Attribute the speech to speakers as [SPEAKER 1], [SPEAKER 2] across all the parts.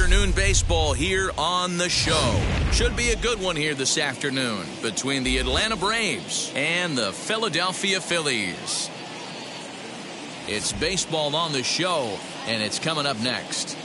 [SPEAKER 1] afternoon baseball here on the show. Should be a good one here this afternoon between the Atlanta Braves and the Philadelphia Phillies. It's baseball on the show, and it's coming up next.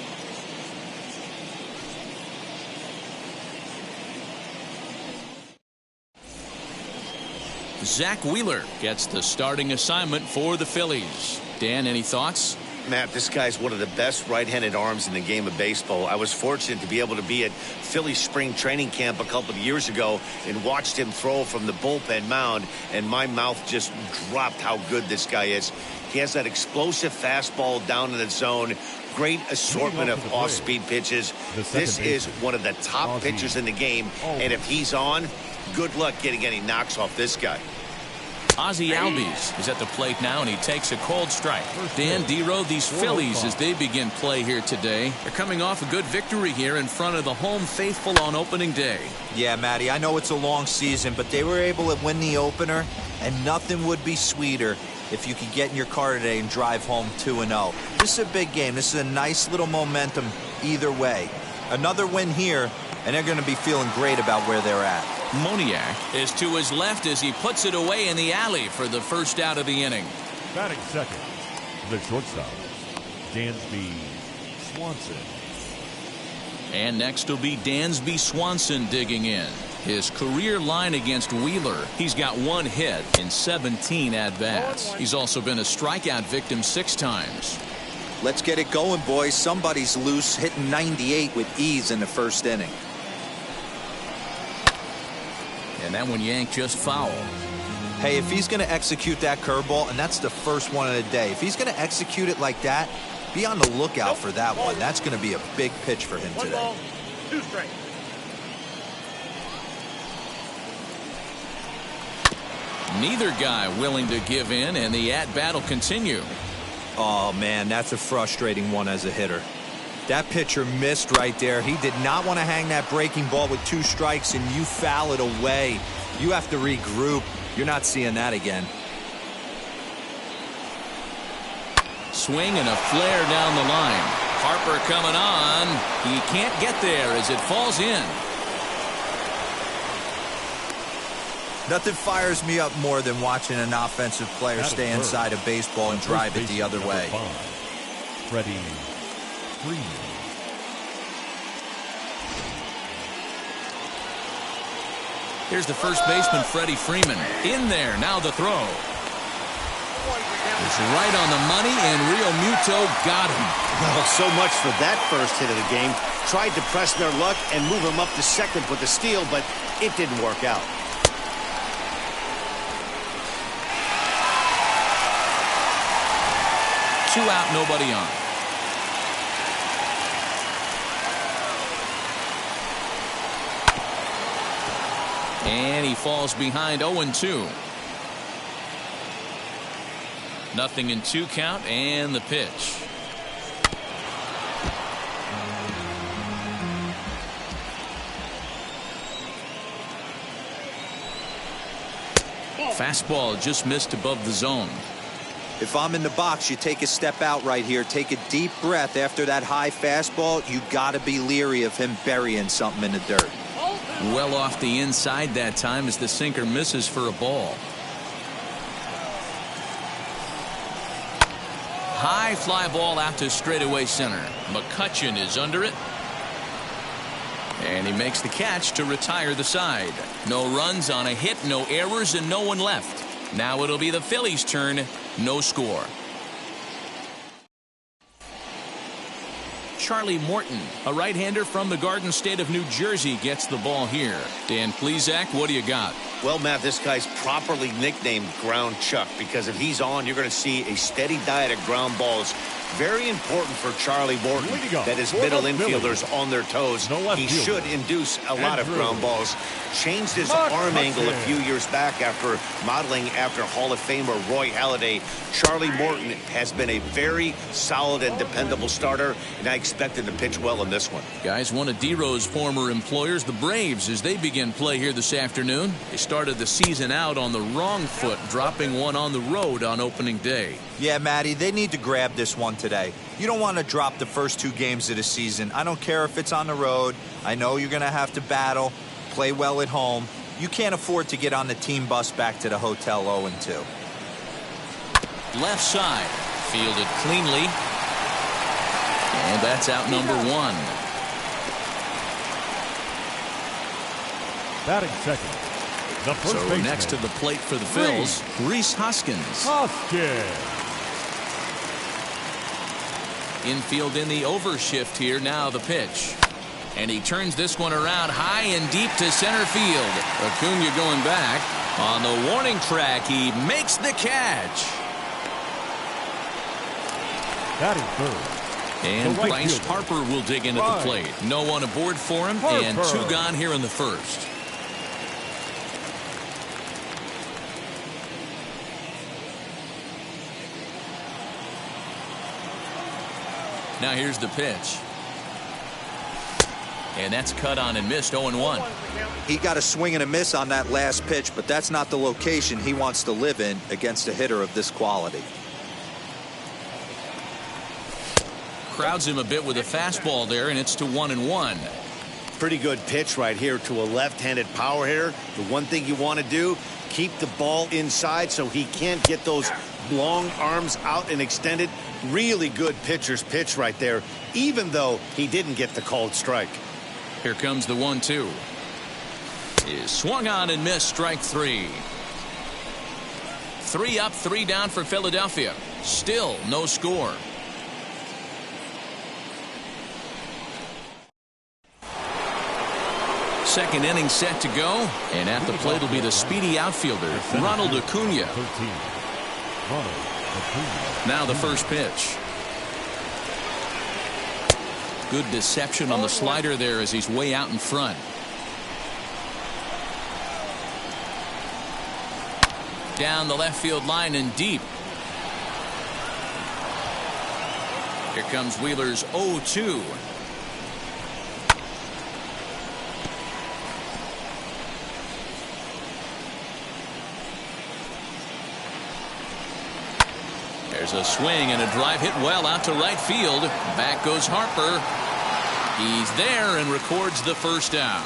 [SPEAKER 1] Zach Wheeler gets the starting assignment for the Phillies. Dan, any thoughts?
[SPEAKER 2] Matt, this guy's one of the best right-handed arms in the game of baseball. I was fortunate to be able to be at Philly spring training camp a couple of years ago and watched him throw from the bullpen mound, and my mouth just dropped how good this guy is. He has that explosive fastball down in the zone, great assortment of off-speed pitches. This is one of the top pitchers in the game, and if he's on, good luck getting any knocks off this guy.
[SPEAKER 1] Ozzie Albies is at the plate now, and he takes a cold strike. Dan Dero, these Phillies, as they begin play here today, they're coming off a good victory here in front of the home faithful on opening day.
[SPEAKER 3] Yeah, Matty, I know it's a long season, but they were able to win the opener, and nothing would be sweeter if you could get in your car today and drive home 2-0. This is a big game. This is a nice little momentum either way. Another win here, and they're going to be feeling great about where they're at.
[SPEAKER 1] Moniak is to his left as he puts it away in the alley for the first out of the inning.
[SPEAKER 4] Batting second, the shortstop, Dansby Swanson.
[SPEAKER 1] And next will be Dansby Swanson digging in. His career line against Wheeler, he's got 1 hit in 17 at-bats. He's also been a strikeout victim 6 times.
[SPEAKER 3] Let's get it going, boys. Somebody's loose, hitting 98 with ease in the first inning.
[SPEAKER 1] And that one yanked just foul.
[SPEAKER 3] Hey, if he's going to execute that curveball, and that's the first one of the day, if he's going to execute it like that, be on the lookout for that one. That's going to be a big pitch for him today.
[SPEAKER 5] 1 ball, 2 strikes.
[SPEAKER 1] Neither guy willing to give in, and the at-bat will continue.
[SPEAKER 3] Oh, man, that's a frustrating one as a hitter. That pitcher missed right there. He did not want to hang that breaking ball with 2 strikes, and you foul it away. You have to regroup. You're not seeing that again.
[SPEAKER 1] Swing and a flare down the line. Harper coming on. He can't get there as it falls in.
[SPEAKER 3] Nothing fires me up more than watching an offensive player stay inside of baseball and drive it the other way.
[SPEAKER 4] Freddie Freeman.
[SPEAKER 1] Here's the first baseman, Freddie Freeman. In there, now the throw. It's right on the money, and Real Muto got him.
[SPEAKER 2] Well, so much for that first hit of the game. Tried to press their luck and move him up to second with the steal, but it didn't work out.
[SPEAKER 1] Two out, nobody on. And he falls behind 0-2. Nothing in 2 count, and the pitch. Fastball just missed above the zone.
[SPEAKER 3] If I'm in the box, you take a step out right here. Take a deep breath after that high fastball. You got to be leery of him burying something in the dirt.
[SPEAKER 1] Well off the inside that time as the sinker misses for a ball. High fly ball out to straightaway center. McCutchen is under it. And he makes the catch to retire the side. No runs on a hit, no errors, and no one left. Now it'll be the Phillies' turn. No score. Charlie Morton, a right-hander from the Garden State of New Jersey, gets the ball here. Dan Plesac, what do you got?
[SPEAKER 2] Well, Matt, this guy's properly nicknamed Ground Chuck because if he's on, you're going to see a steady diet of ground balls. Very important for Charlie Morton that his middle infielders on their toes. He should induce a lot of ground balls. Changed his arm angle a few years back after modeling after Hall of Famer Roy Halladay. Charlie Morton has been a very solid and dependable starter, and I expect expect him to pitch well in this one.
[SPEAKER 1] Guys, one of D-Row's former employers, the Braves, as they begin play here this afternoon. They started the season out on the wrong foot, dropping one on the road on opening day.
[SPEAKER 3] Yeah, Matty, they need to grab this one today. You don't want to drop the first 2 games of the season. I don't care if it's on the road. I know you're going to have to battle, play well at home. You can't afford to get on the team bus back to the hotel 0-2.
[SPEAKER 1] Left side, fielded cleanly. And that's out number 1.
[SPEAKER 4] Batting second, the first
[SPEAKER 1] So
[SPEAKER 4] baseman.
[SPEAKER 1] next to the plate for the Phils, Rhys Hoskins. Infield in the overshift here. Now the pitch. And he turns this one around high and deep to center field. Acuna going back. On the warning track, he makes the catch.
[SPEAKER 4] Batting third.
[SPEAKER 1] And
[SPEAKER 4] right
[SPEAKER 1] Bryce
[SPEAKER 4] fielder.
[SPEAKER 1] Harper will dig in at the plate. No one aboard for him, and 2 gone here in the first. Now here's the pitch. And that's cut on and missed. 0-1.
[SPEAKER 3] He got a swing and a miss on that last pitch, but that's not the location he wants to live in against a hitter of this quality.
[SPEAKER 1] Crowds him a bit with a fastball there, and it's to 1-1.
[SPEAKER 2] Pretty good pitch right here to a left-handed power hitter. The one thing you want to do, keep the ball inside so he can't get those long arms out and extended. Really good pitcher's pitch right there, even though he didn't get the called strike.
[SPEAKER 1] Here comes the 1-2. Is swung on and missed. Strike 3. 3 up, 3 down for Philadelphia. Still no score. Second inning set to go, and at the plate will be the speedy outfielder, Ronald Acuna.
[SPEAKER 4] 13. Ronald Acuna.
[SPEAKER 1] Now the first pitch. Good deception on the slider there as he's way out in front. Down the left field line and deep. Here comes Wheeler's 0-2. There's a swing and a drive hit well out to right field. Back goes Harper. He's there and records the first out.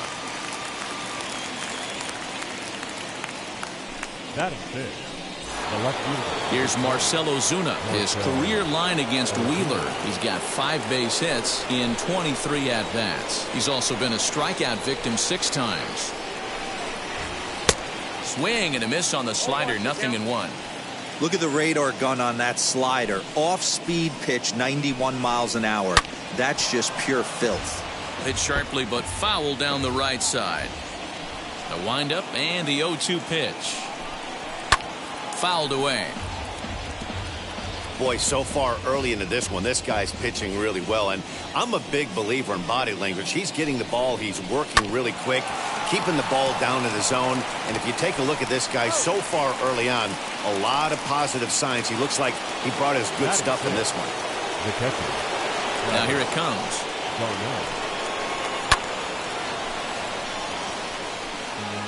[SPEAKER 4] Batting fifth, the left fielder.
[SPEAKER 1] Here's Marcell Ozuna. His career line against Wheeler. He's got 5 base hits in 23 at-bats. He's also been a strikeout victim 6 times. Swing and a miss on the slider. 0-1.
[SPEAKER 3] Look at the radar gun on that slider. Off-speed pitch, 91 miles an hour. That's just pure filth.
[SPEAKER 1] Hit sharply but foul down the right side. The windup and the 0-2 pitch. Fouled away.
[SPEAKER 2] Boy, so far early into this one, this guy's pitching really well, and I'm a big believer in body language. He's getting the ball, he's working really quick, keeping the ball down in the zone, and if you take a look at this guy so far early on, a lot of positive signs. He looks like he brought his good stuff in this one.
[SPEAKER 4] The catcher.
[SPEAKER 1] Now here it comes.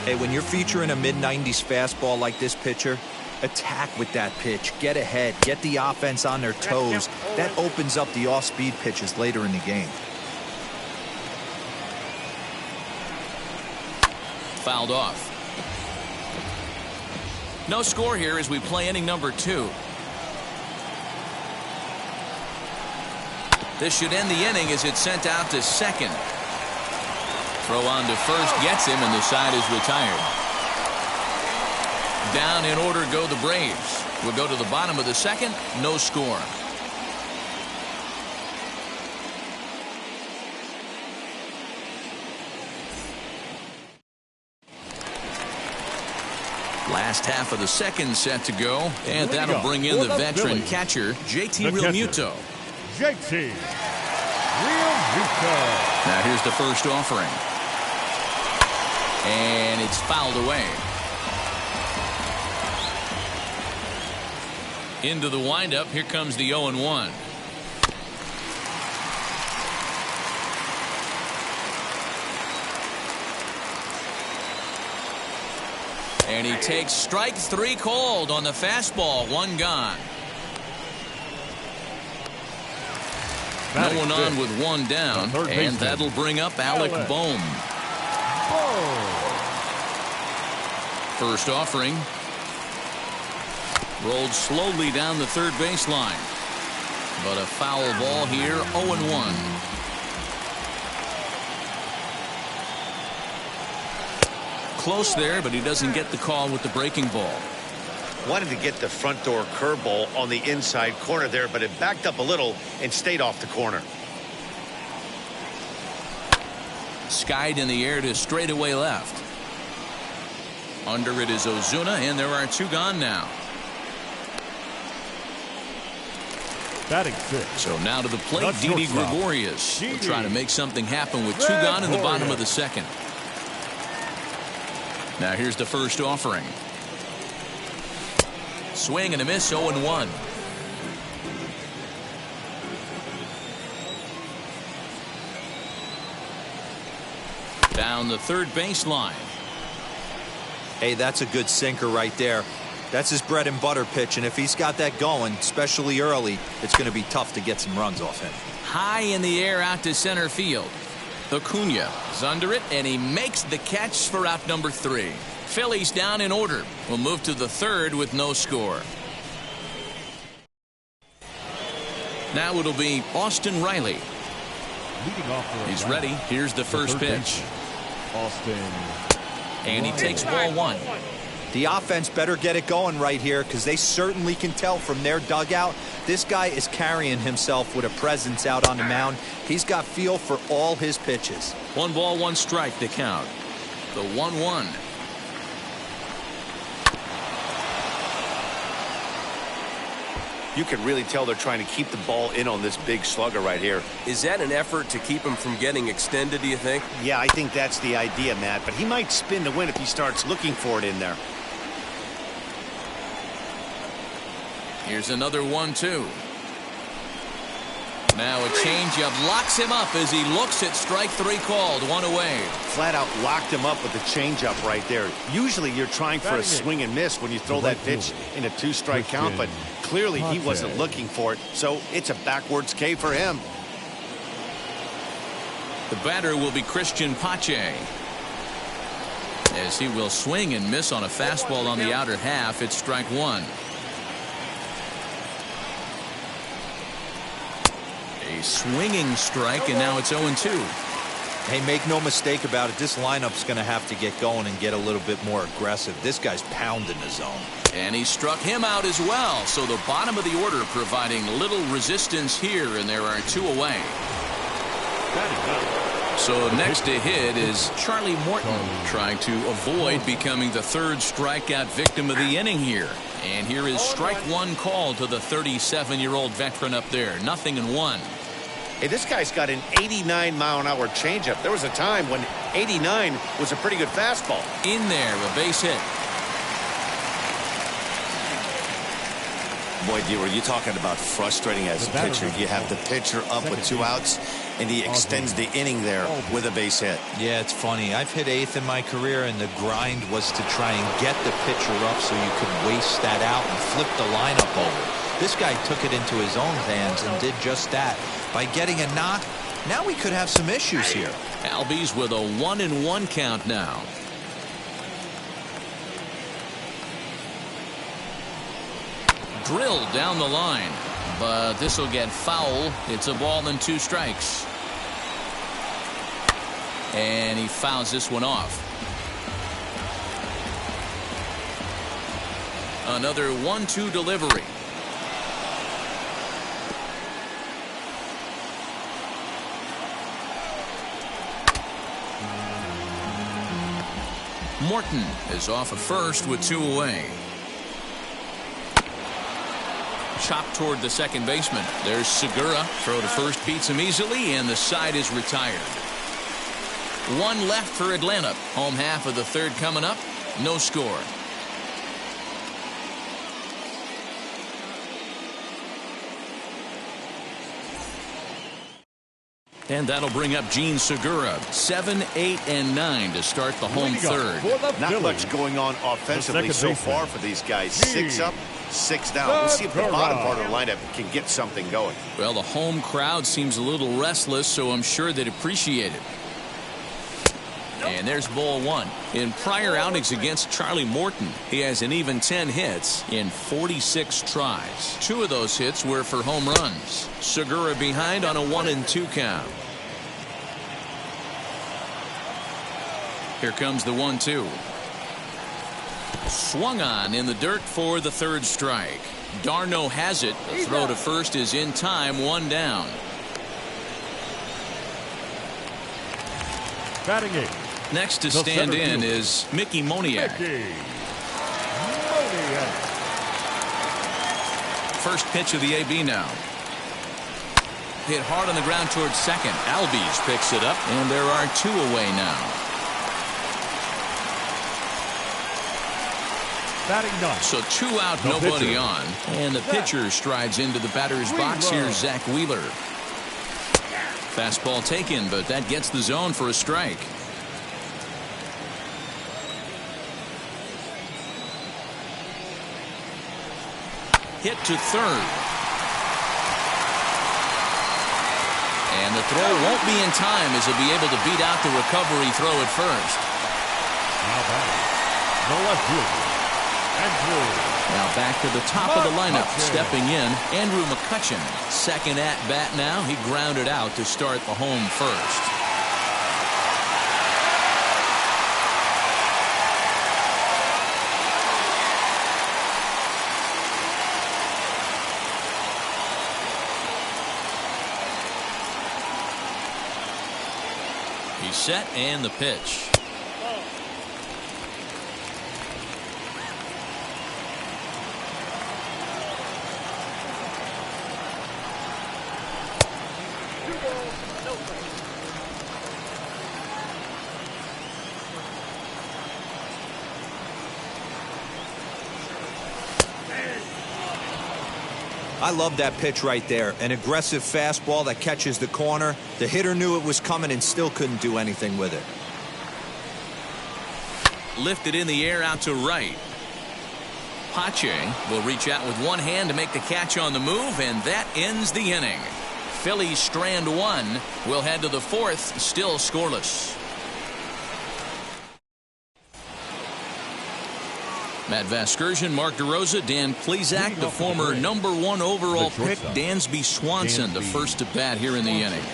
[SPEAKER 3] Hey, when you're featuring a mid-90s fastball like this pitcher, attack with that pitch. Get ahead. Get the offense on their toes. That opens up the off-speed pitches later in the game.
[SPEAKER 1] Fouled off. No score here as we play inning number 2. This should end the inning as it's sent out to second. Throw on to first gets him, and the side is retired. Down in order go the Braves. We'll go to the bottom of the second. No score. Last half of the second set to go, and that'll bring in the veteran catcher, JT Realmuto.
[SPEAKER 4] JT Realmuto.
[SPEAKER 1] Now here's the first offering. And it's fouled away. Into the windup. Here comes the 0-1. And he takes strike 3 called on the fastball. 1 gone. No one on with 1 down, and that'll bring up Alec Bohm. First offering. Rolled slowly down the third baseline. But a foul ball here, 0-1. Close there, but he doesn't get the call with the breaking ball.
[SPEAKER 2] Wanted to get the front door curveball on the inside corner there, but it backed up a little and stayed off the corner.
[SPEAKER 1] Skied in the air to straightaway left. Under it is Ozuna, and there are 2 gone now.
[SPEAKER 4] Batting 6.
[SPEAKER 1] So now to the plate, Didi Gregorius will try to make something happen with 2 gone in the bottom of the second. Now here's the first offering. Swing and a miss, 0-1. Down the third baseline.
[SPEAKER 3] Hey, that's a good sinker right there. That's his bread and butter pitch, and if he's got that going, especially early, it's going to be tough to get some runs off him.
[SPEAKER 1] High in the air out to center field. Acuna is under it, and he makes the catch for out number 3. Phillies down in order. We'll move to the third with no score. Now it'll be Austin Riley. He's ready. Here's the first pitch.
[SPEAKER 4] Austin.
[SPEAKER 1] And he takes ball 1.
[SPEAKER 3] The offense better get it going right here, because they certainly can tell from their dugout this guy is carrying himself with a presence out on the mound. He's got feel for all his pitches.
[SPEAKER 1] 1 ball, 1 strike to count. The 1-1.
[SPEAKER 2] You can really tell they're trying to keep the ball in on this big slugger right here.
[SPEAKER 5] Is that an effort to keep him from getting extended, do you think?
[SPEAKER 2] Yeah, I think that's the idea, Matt, but he might spin to win if he starts looking for it in there.
[SPEAKER 1] Here's another 1-2. Now a changeup locks him up as he looks at strike 3 called. 1 away.
[SPEAKER 2] Flat out locked him up with the changeup right there. Usually you're trying for a swing and miss when you throw that pitch in a 2-strike count, but clearly he wasn't looking for it, so it's a backwards K for him.
[SPEAKER 1] The batter will be Christian Pache, as he will swing and miss on a fastball on the outer half. It's strike 1. A swinging strike, and now it's 0-2.
[SPEAKER 3] Hey, make no mistake about it, this lineup's going to have to get going and get a little bit more aggressive. This guy's pounding the zone.
[SPEAKER 1] And he struck him out as well. So the bottom of the order providing little resistance here, and there are 2 away. So next to hit is Charlie Morton, trying to avoid becoming the 3rd strikeout victim of the inning here. And here is strike 1 call to the 37-year-old veteran up there. 0-1.
[SPEAKER 2] Hey, this guy's got an 89-mile-an-hour changeup. There was a time when 89 was a pretty good fastball.
[SPEAKER 1] In there, a base hit.
[SPEAKER 2] Boy, were you talking about frustrating as a pitcher. You have the pitcher up with 2 outs, and he extends the inning there with a base hit.
[SPEAKER 3] Yeah, it's funny. I've hit 8th in my career, and the grind was to try and get the pitcher up so you could waste that out and flip the lineup over. This guy took it into his own hands and did just that. By getting a knock, now we could have some issues here.
[SPEAKER 1] Albies with a 1-1 count now. Drilled down the line, but this will get foul. It's a ball and 2 strikes. And he fouls this one off. Another 1-2 delivery. Morton is off at first with 2 away. Chopped toward the second baseman. There's Segura. Throw to first beats him easily, and the side is retired. 1 left for Atlanta. Home half of the 3rd coming up. No score. And that'll bring up Gene Segura. 7, 8, and 9 to start the home third.
[SPEAKER 2] Not much going on offensively so far for these guys. 6 up, 6 down. Let's see if the bottom part of the lineup can get something going.
[SPEAKER 1] Well, the home crowd seems a little restless, so I'm sure they'd appreciate it. And there's ball 1. In prior outings against Charlie Morton, he has an even 10 hits in 46 tries. 2 of those hits were for home runs. Segura behind on a 1-2 count. Here comes the 1-2. Swung on in the dirt for the third strike. Darno has it. The throw to first is in time, 1 down.
[SPEAKER 4] Batting 8.
[SPEAKER 1] Next to stand in is Mickey Moniak. First pitch of the AB now. Hit hard on the ground towards second. Albies picks it up, and there are 2 away now.
[SPEAKER 4] Batting 9.
[SPEAKER 1] So 2 out, nobody on. And the pitcher strides into the batter's box. Here's Zach Wheeler. Fastball taken, but that gets the zone for a strike. Hit to third. And the throw won't be in time as he'll be able to beat out the recovery throw at first.
[SPEAKER 4] Now batting, the left fielder, Andrew.
[SPEAKER 1] Now back to the top of the lineup. Stepping in, Andrew McCutchen. Second at bat now. He grounded out to start the home first. He's set, and the pitch.
[SPEAKER 3] I love that pitch right there. An aggressive fastball that catches the corner. The hitter knew it was coming and still couldn't do anything with it.
[SPEAKER 1] Lifted in the air out to right. Pache will reach out with one hand to make the catch on the move, and that ends the inning. Phillies strand 1. We'll head to the 4th, still scoreless. Matt Vasgersian, Mark DeRosa, Dan Plesac, the former #1 overall pick, Dansby Swanson, the first to bat here in the inning.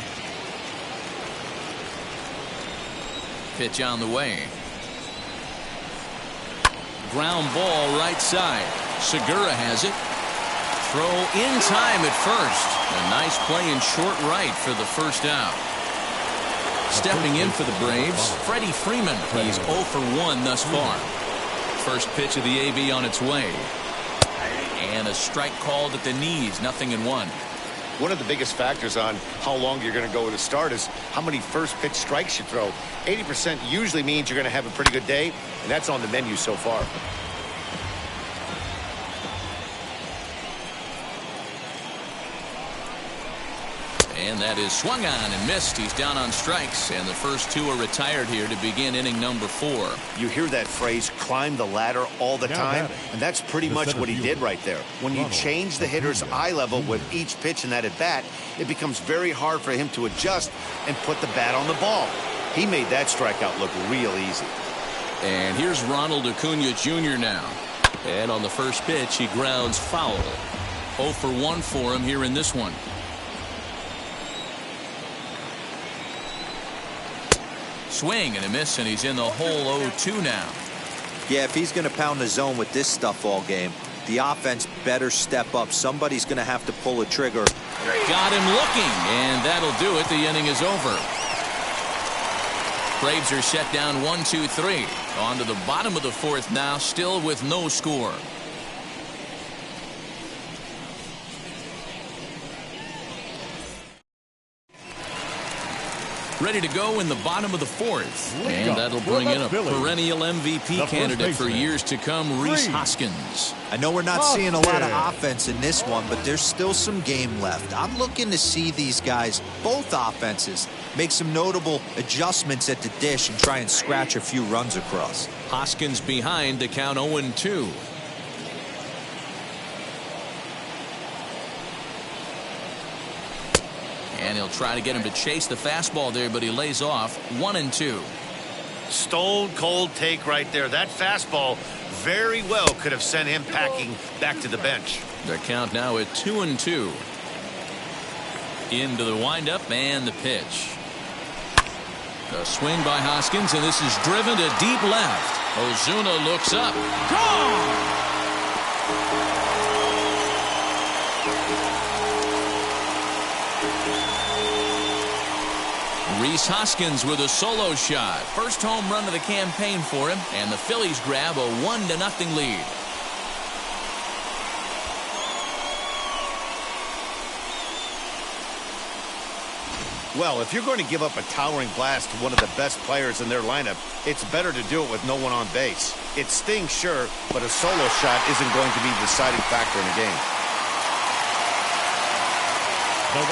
[SPEAKER 1] Pitch on the way. Ground ball right side. Segura has it. Throw in time at first. A nice play in short right for the first out. Stepping in for the Braves, Freddie Freeman. He's 0 for 1 thus far. First pitch of the AB on its way. And a strike called at the knees. 0-1.
[SPEAKER 2] One of the biggest factors on how long you're going to go with a start is how many first pitch strikes you throw. 80% usually means you're going to have a pretty good day, and that's on the menu so far.
[SPEAKER 1] And that is swung on and missed. He's down on strikes, and the first 2 are retired here to begin inning number 4.
[SPEAKER 2] You hear that phrase, climb the ladder, all the time, and that's pretty much what he did right there. When you change the hitter's eye level with each pitch in that at-bat, it becomes very hard for him to adjust and put the bat on the ball. He made that strikeout look real easy.
[SPEAKER 1] And here's Ronald Acuna Jr. now. And on the first pitch, he grounds foul. 0 for 1 for him here in this one. Swing and a miss, and he's in the hole 0-2 now.
[SPEAKER 3] Yeah, if he's going to pound the zone with this stuff all game, the offense better step up. Somebody's going to have to pull a trigger.
[SPEAKER 1] Got him looking, and that'll do it. The inning is over. Braves are set down 1-2-3. On to the bottom of the 4th now, still with no score. ready to go in the bottom of the fourth. And that'll bring in a perennial MVP candidate for years to come, Rhys Hoskins.
[SPEAKER 3] I know we're not seeing a lot of offense in this one, but there's still some game left. I'm looking to see these guys, both offenses, make some notable adjustments at the dish and try and scratch a few runs across.
[SPEAKER 1] Hoskins behind to count 0-2. And he'll try to get him to chase the fastball there, but he lays off. 1-2.
[SPEAKER 2] Stone cold take right there. That fastball very well could have sent him packing back to the bench.
[SPEAKER 1] The count now at 2-2. Into the windup and the pitch. A swing by Hoskins, and this is driven to deep left. Ozuna looks up. Gone! Rhys Hoskins with a solo shot. First home run of the campaign for him, and the Phillies grab a 1-0 lead.
[SPEAKER 2] Well, if you're going to give up a towering blast to one of the best players in their lineup, it's better to do it with no one on base. It stings, sure, but a solo shot isn't going to be the deciding factor in the game.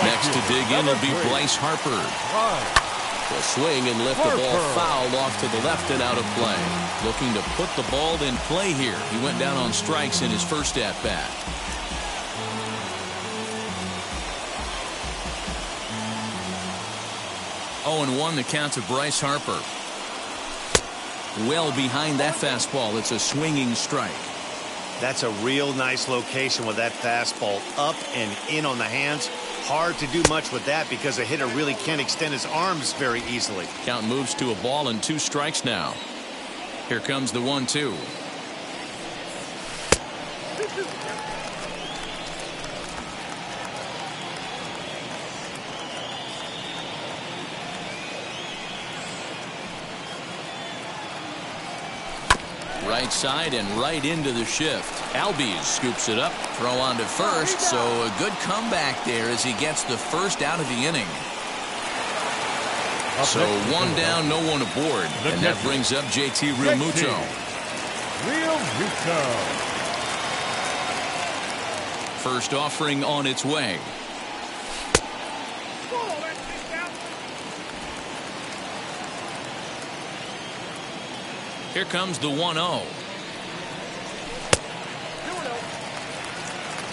[SPEAKER 1] Next to dig in will be Bryce Harper. The swing and lift the ball foul off to the left and out of play. Looking to put the ball in play here. He went down on strikes in his first at-bat. Oh, and 1 the count to Bryce Harper. Well behind that fastball. It's a swinging strike.
[SPEAKER 2] That's a real nice location with that fastball up and in on the hands. Hard to do much with that because a hitter really can't extend his arms very easily.
[SPEAKER 1] Count moves to a ball and 2 strikes now. Here comes the 1-2. Right side and right into the shift. Albies scoops it up. Throw on to first. So a good comeback there as he gets the first out of the inning. So 1 down, no one aboard. And that brings up JT Realmuto. First offering on its way. Here comes the 1-0.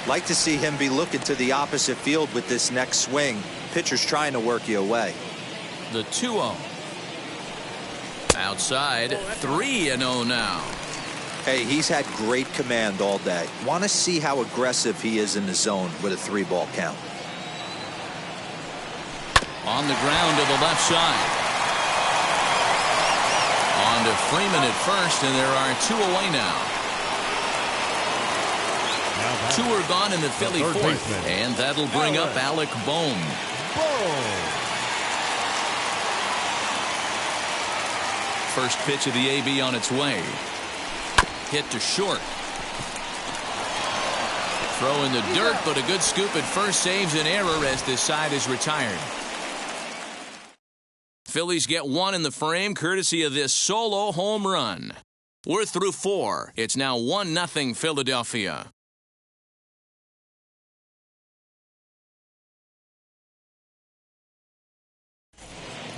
[SPEAKER 3] Like to see him be looking to the opposite field with this next swing. Pitcher's trying to work you away.
[SPEAKER 1] The 2-0. Outside, 3-0 now.
[SPEAKER 3] Hey, he's had great command all day. Want to see how aggressive he is in the zone with a 3-ball count.
[SPEAKER 1] On the ground to the left side. On to Freeman at first, and there are 2 away now. 2 are gone in the Philly fourth, and that'll bring up Alec Bohm. First pitch of the AB on its way. Hit to short. Throw in the dirt, but a good scoop at first saves an error as this side is retired. Phillies get 1 in the frame courtesy of this solo home run. We're through 4. It's now 1-0 Philadelphia.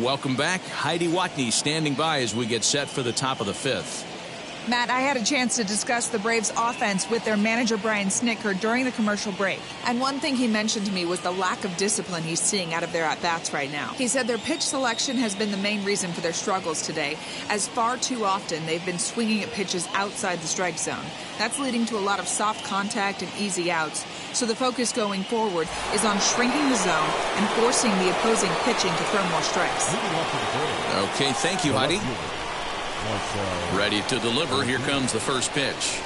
[SPEAKER 1] Welcome back. Heidi Watney standing by as we get set for the top of the 5th.
[SPEAKER 6] Matt, I had a chance to discuss the Braves' offense with their manager, Brian Snitker, during the commercial break. And one thing he mentioned to me was the lack of discipline he's seeing out of their at-bats right now. He said their pitch selection has been the main reason for their struggles today, as far too often they've been swinging at pitches outside the strike zone. That's leading to a lot of soft contact and easy outs. So the focus going forward is on shrinking the zone and forcing the opposing pitching to throw more strikes.
[SPEAKER 1] Okay, thank you, Heidi. Ready to deliver. Here comes the first pitch.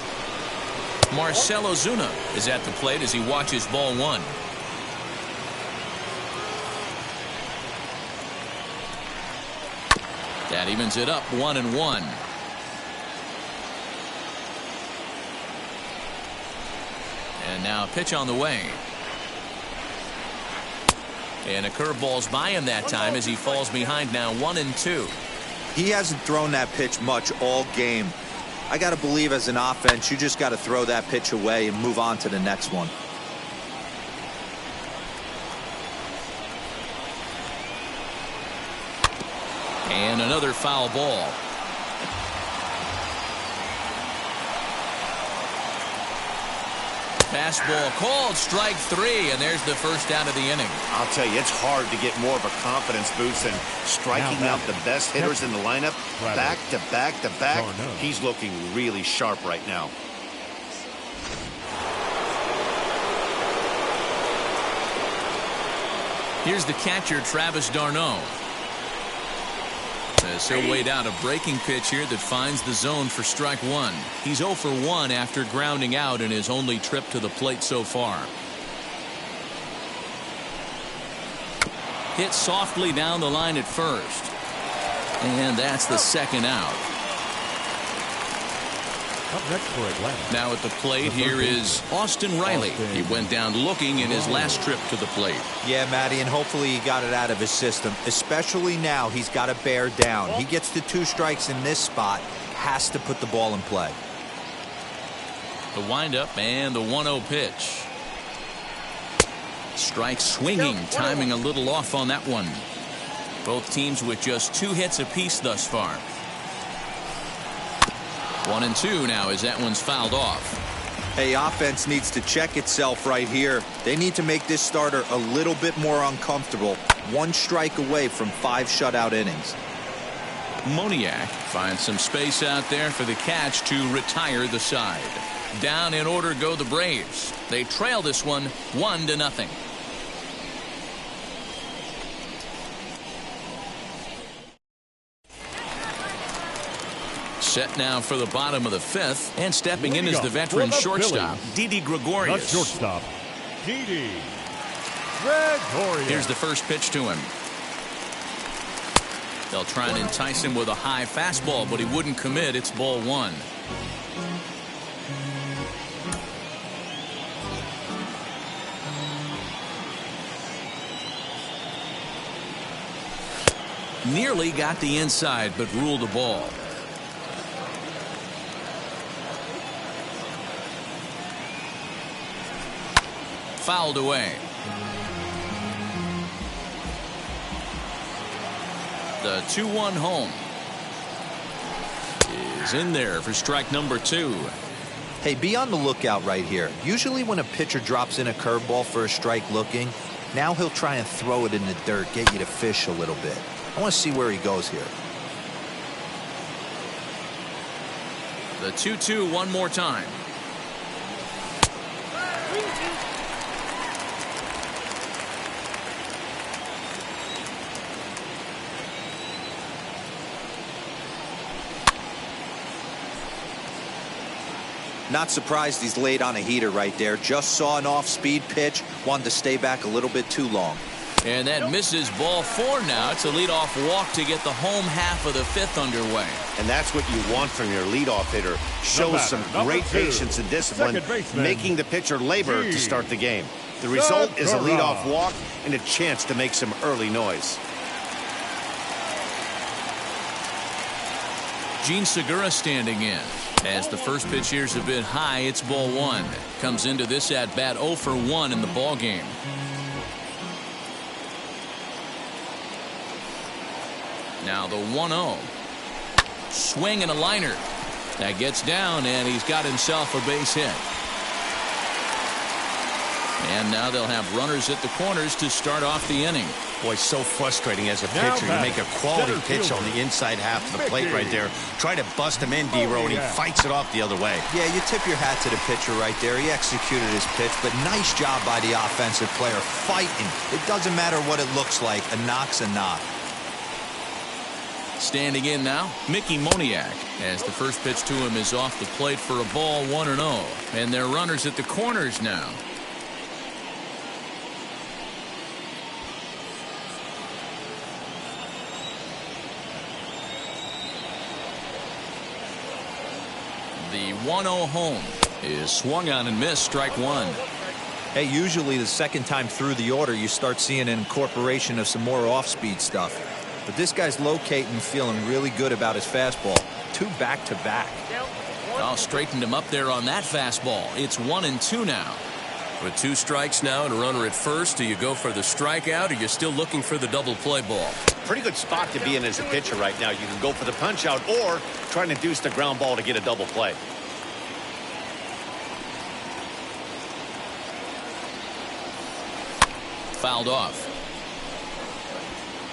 [SPEAKER 1] Marcell Ozuna is at the plate as he watches ball 1. That evens it up 1-1. And now a pitch on the way. And a curveball's by him that time as he falls behind now 1-2.
[SPEAKER 3] He hasn't thrown that pitch much all game. I got to believe as an offense, you just got to throw that pitch away and move on to the next one.
[SPEAKER 1] And another foul ball. Fastball called, strike 3, and there's the first out of the inning.
[SPEAKER 2] I'll tell you, it's hard to get more of a confidence boost than striking out the best hitters in the lineup back to back to back. He's looking really sharp right now.
[SPEAKER 1] Here's the catcher, Travis d'Arnaud. As he'll wait out a breaking pitch here that finds the zone for strike 1. He's 0 for 1 after grounding out in his only trip to the plate so far. Hit softly down the line at first. And that's the second out.
[SPEAKER 4] Up next for Atlanta.
[SPEAKER 1] Now at the plate, here is Austin Riley. He went down looking in his last trip to the plate.
[SPEAKER 3] Yeah, Matty, and hopefully he got it out of his system. Especially now, he's got to bear down. He gets the 2 strikes in this spot, has to put the ball in play.
[SPEAKER 1] The windup and the 1-0 pitch. Strike swinging, timing a little off on that one. Both teams with just 2 hits apiece thus far. 1-2 now as that one's fouled off.
[SPEAKER 3] Hey, offense needs to check itself right here. They need to make this starter a little bit more uncomfortable. 1 strike away from 5 shutout innings.
[SPEAKER 1] Moniak finds some space out there for the catch to retire the side. Down in order go the Braves. They trail this one 1-0. Set now for the bottom of the 5th, and stepping in is the veteran shortstop, Didi Gregorius.
[SPEAKER 4] The shortstop, Didi Gregorius.
[SPEAKER 1] Here's the first pitch to him. They'll try and entice him with a high fastball, but he wouldn't commit. It's ball 1. Nearly got the inside, but ruled the ball. Fouled away. The 2-1 home is in there for strike number 2.
[SPEAKER 3] Hey, be on the lookout right here. Usually when a pitcher drops in a curveball for a strike looking, now he'll try and throw it in the dirt, get you to fish a little bit. I want to see where he goes here.
[SPEAKER 1] The 2-2 one more time.
[SPEAKER 3] Not surprised he's laid on a heater right there. Just saw an off-speed pitch. Wanted to stay back a little bit too long.
[SPEAKER 1] And that misses ball 4 now. It's a leadoff walk to get the home half of the 5th underway.
[SPEAKER 2] And that's what you want from your leadoff hitter. Shows some great patience and discipline, making the pitcher labor to start the game. The result is a leadoff walk and a chance to make some early noise.
[SPEAKER 1] Gene Segura standing in. As the first pitch here's a bit high, it's ball 1. Comes into this at bat 0 for 1 in the ball game. Now the 1-0. Swing and a liner. That gets down, and he's got himself a base hit. And now they'll have runners at the corners to start off the inning.
[SPEAKER 2] Boy, so frustrating as a pitcher. You make a quality pitch on the inside half of the plate right there. Try to bust him in, D-Row, and he fights it off the other way.
[SPEAKER 3] Yeah, you tip your hat to the pitcher right there. He executed his pitch, but nice job by the offensive player fighting. It doesn't matter what it looks like. A knock's a knock.
[SPEAKER 1] Standing in now, Mickey Moniak, as the first pitch to him is off the plate for a ball 1-0. And they're runners at the corners now. The 1-0 home is swung on and missed, strike 1.
[SPEAKER 3] Hey, usually the second time through the order, you start seeing an incorporation of some more off-speed stuff. But this guy's locating, feeling really good about his fastball. 2 back-to-back.
[SPEAKER 1] I'll straighten him up there on that fastball. It's 1-2 now.
[SPEAKER 5] With 2 strikes now and a runner at first, do you go for the strikeout, or you're still looking for the double play ball?
[SPEAKER 2] Pretty good spot to be in as a pitcher right now. You can go for the punch out or try and induce the ground ball to get a double play.
[SPEAKER 1] Fouled off.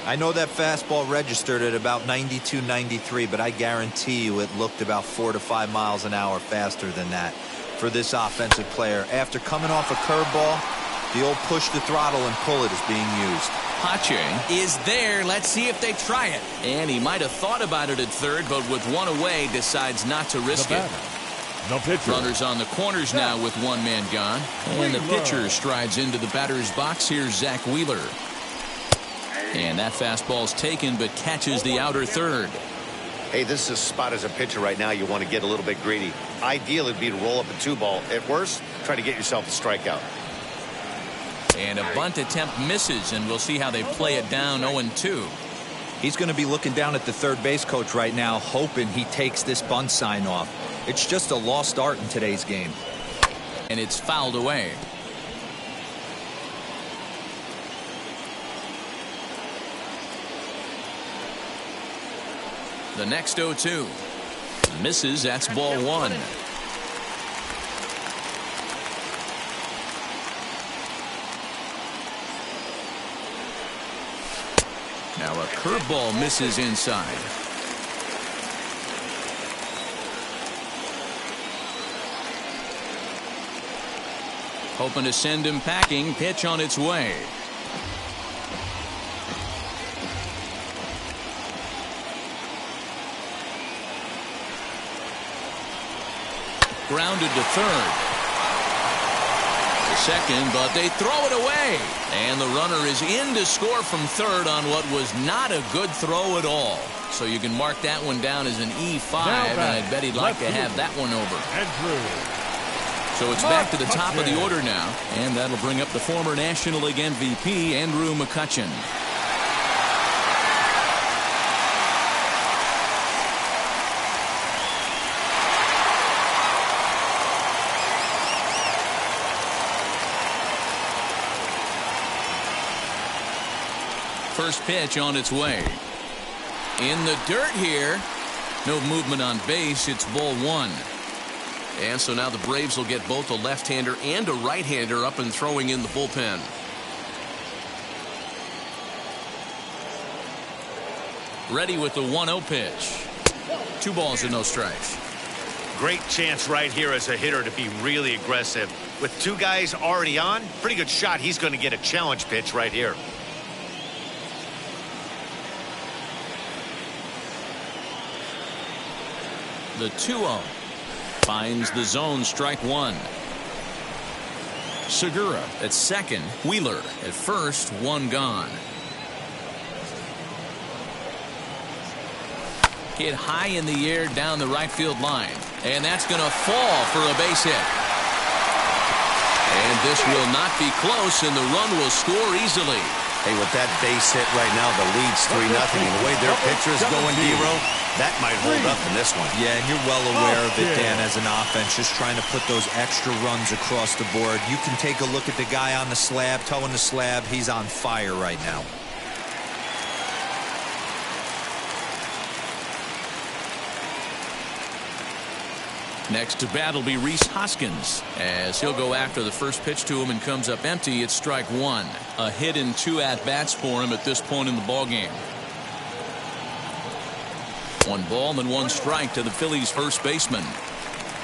[SPEAKER 3] I know that fastball registered at about 92, 93, but I guarantee you it looked about 4 to 5 miles an hour faster than that for this offensive player. After coming off a curveball, the old push the throttle and pull it is being used.
[SPEAKER 1] Pache is there. Let's see if they try it. And he might have thought about it at third, but with 1 away, decides not to risk it.
[SPEAKER 4] No pitcher.
[SPEAKER 1] Runners on the corners now with 1 man gone. And the pitcher strides into the batter's box. Here's Zach Wheeler. And that fastball's taken, but catches the outer third.
[SPEAKER 2] Hey, this is a spot as a pitcher right now. You want to get a little bit greedy. Ideal would be to roll up a 2-ball. At worst, try to get yourself a strikeout.
[SPEAKER 1] And a bunt attempt misses, and we'll see how they play it down 0-2.
[SPEAKER 3] He's going to be looking down at the third base coach right now, hoping he takes this bunt sign off. It's just a lost art in today's game.
[SPEAKER 1] And it's fouled away. The next 0-2 misses. That's ball 1. Now a curveball misses inside. Hoping to send him packing. Pitch on its way. Grounded to third. To second, but they throw it away. And the runner is in to score from third on what was not a good throw at all. So you can mark that one down as an E5, and I bet he'd like to have that one over. So it's back to the top of the order now, and that'll bring up the former National League MVP, Andrew McCutchen. First pitch on its way. In the dirt here. No movement on base. It's ball 1. And so now the Braves will get both a left-hander and a right-hander up and throwing in the bullpen. Ready with the 1-0 pitch. 2 balls and no strikes.
[SPEAKER 2] Great chance right here as a hitter to be really aggressive. With 2 guys already on, pretty good shot. He's going to get a challenge pitch right here.
[SPEAKER 1] The 2-0 finds the zone, strike 1. Segura at second, Wheeler at first, 1 gone. Hit high in the air down the right field line, and that's going to fall for a base hit. And this will not be close, and the run will score easily.
[SPEAKER 2] Hey, with that base hit right now, the lead's 3-0, and the way their pitcher is going, D-Row, that might hold up in this one.
[SPEAKER 3] Yeah, and you're well aware of it, Dan, as an offense, just trying to put those extra runs across the board. You can take a look at the guy on the slab, towing the slab. He's on fire right now.
[SPEAKER 1] Next to bat will be Rhys Hoskins, as he'll go after the first pitch to him and comes up empty. It's strike 1. A hit in 2 at-bats for him at this point in the ballgame. 1 ball and 1 strike to the Phillies' first baseman.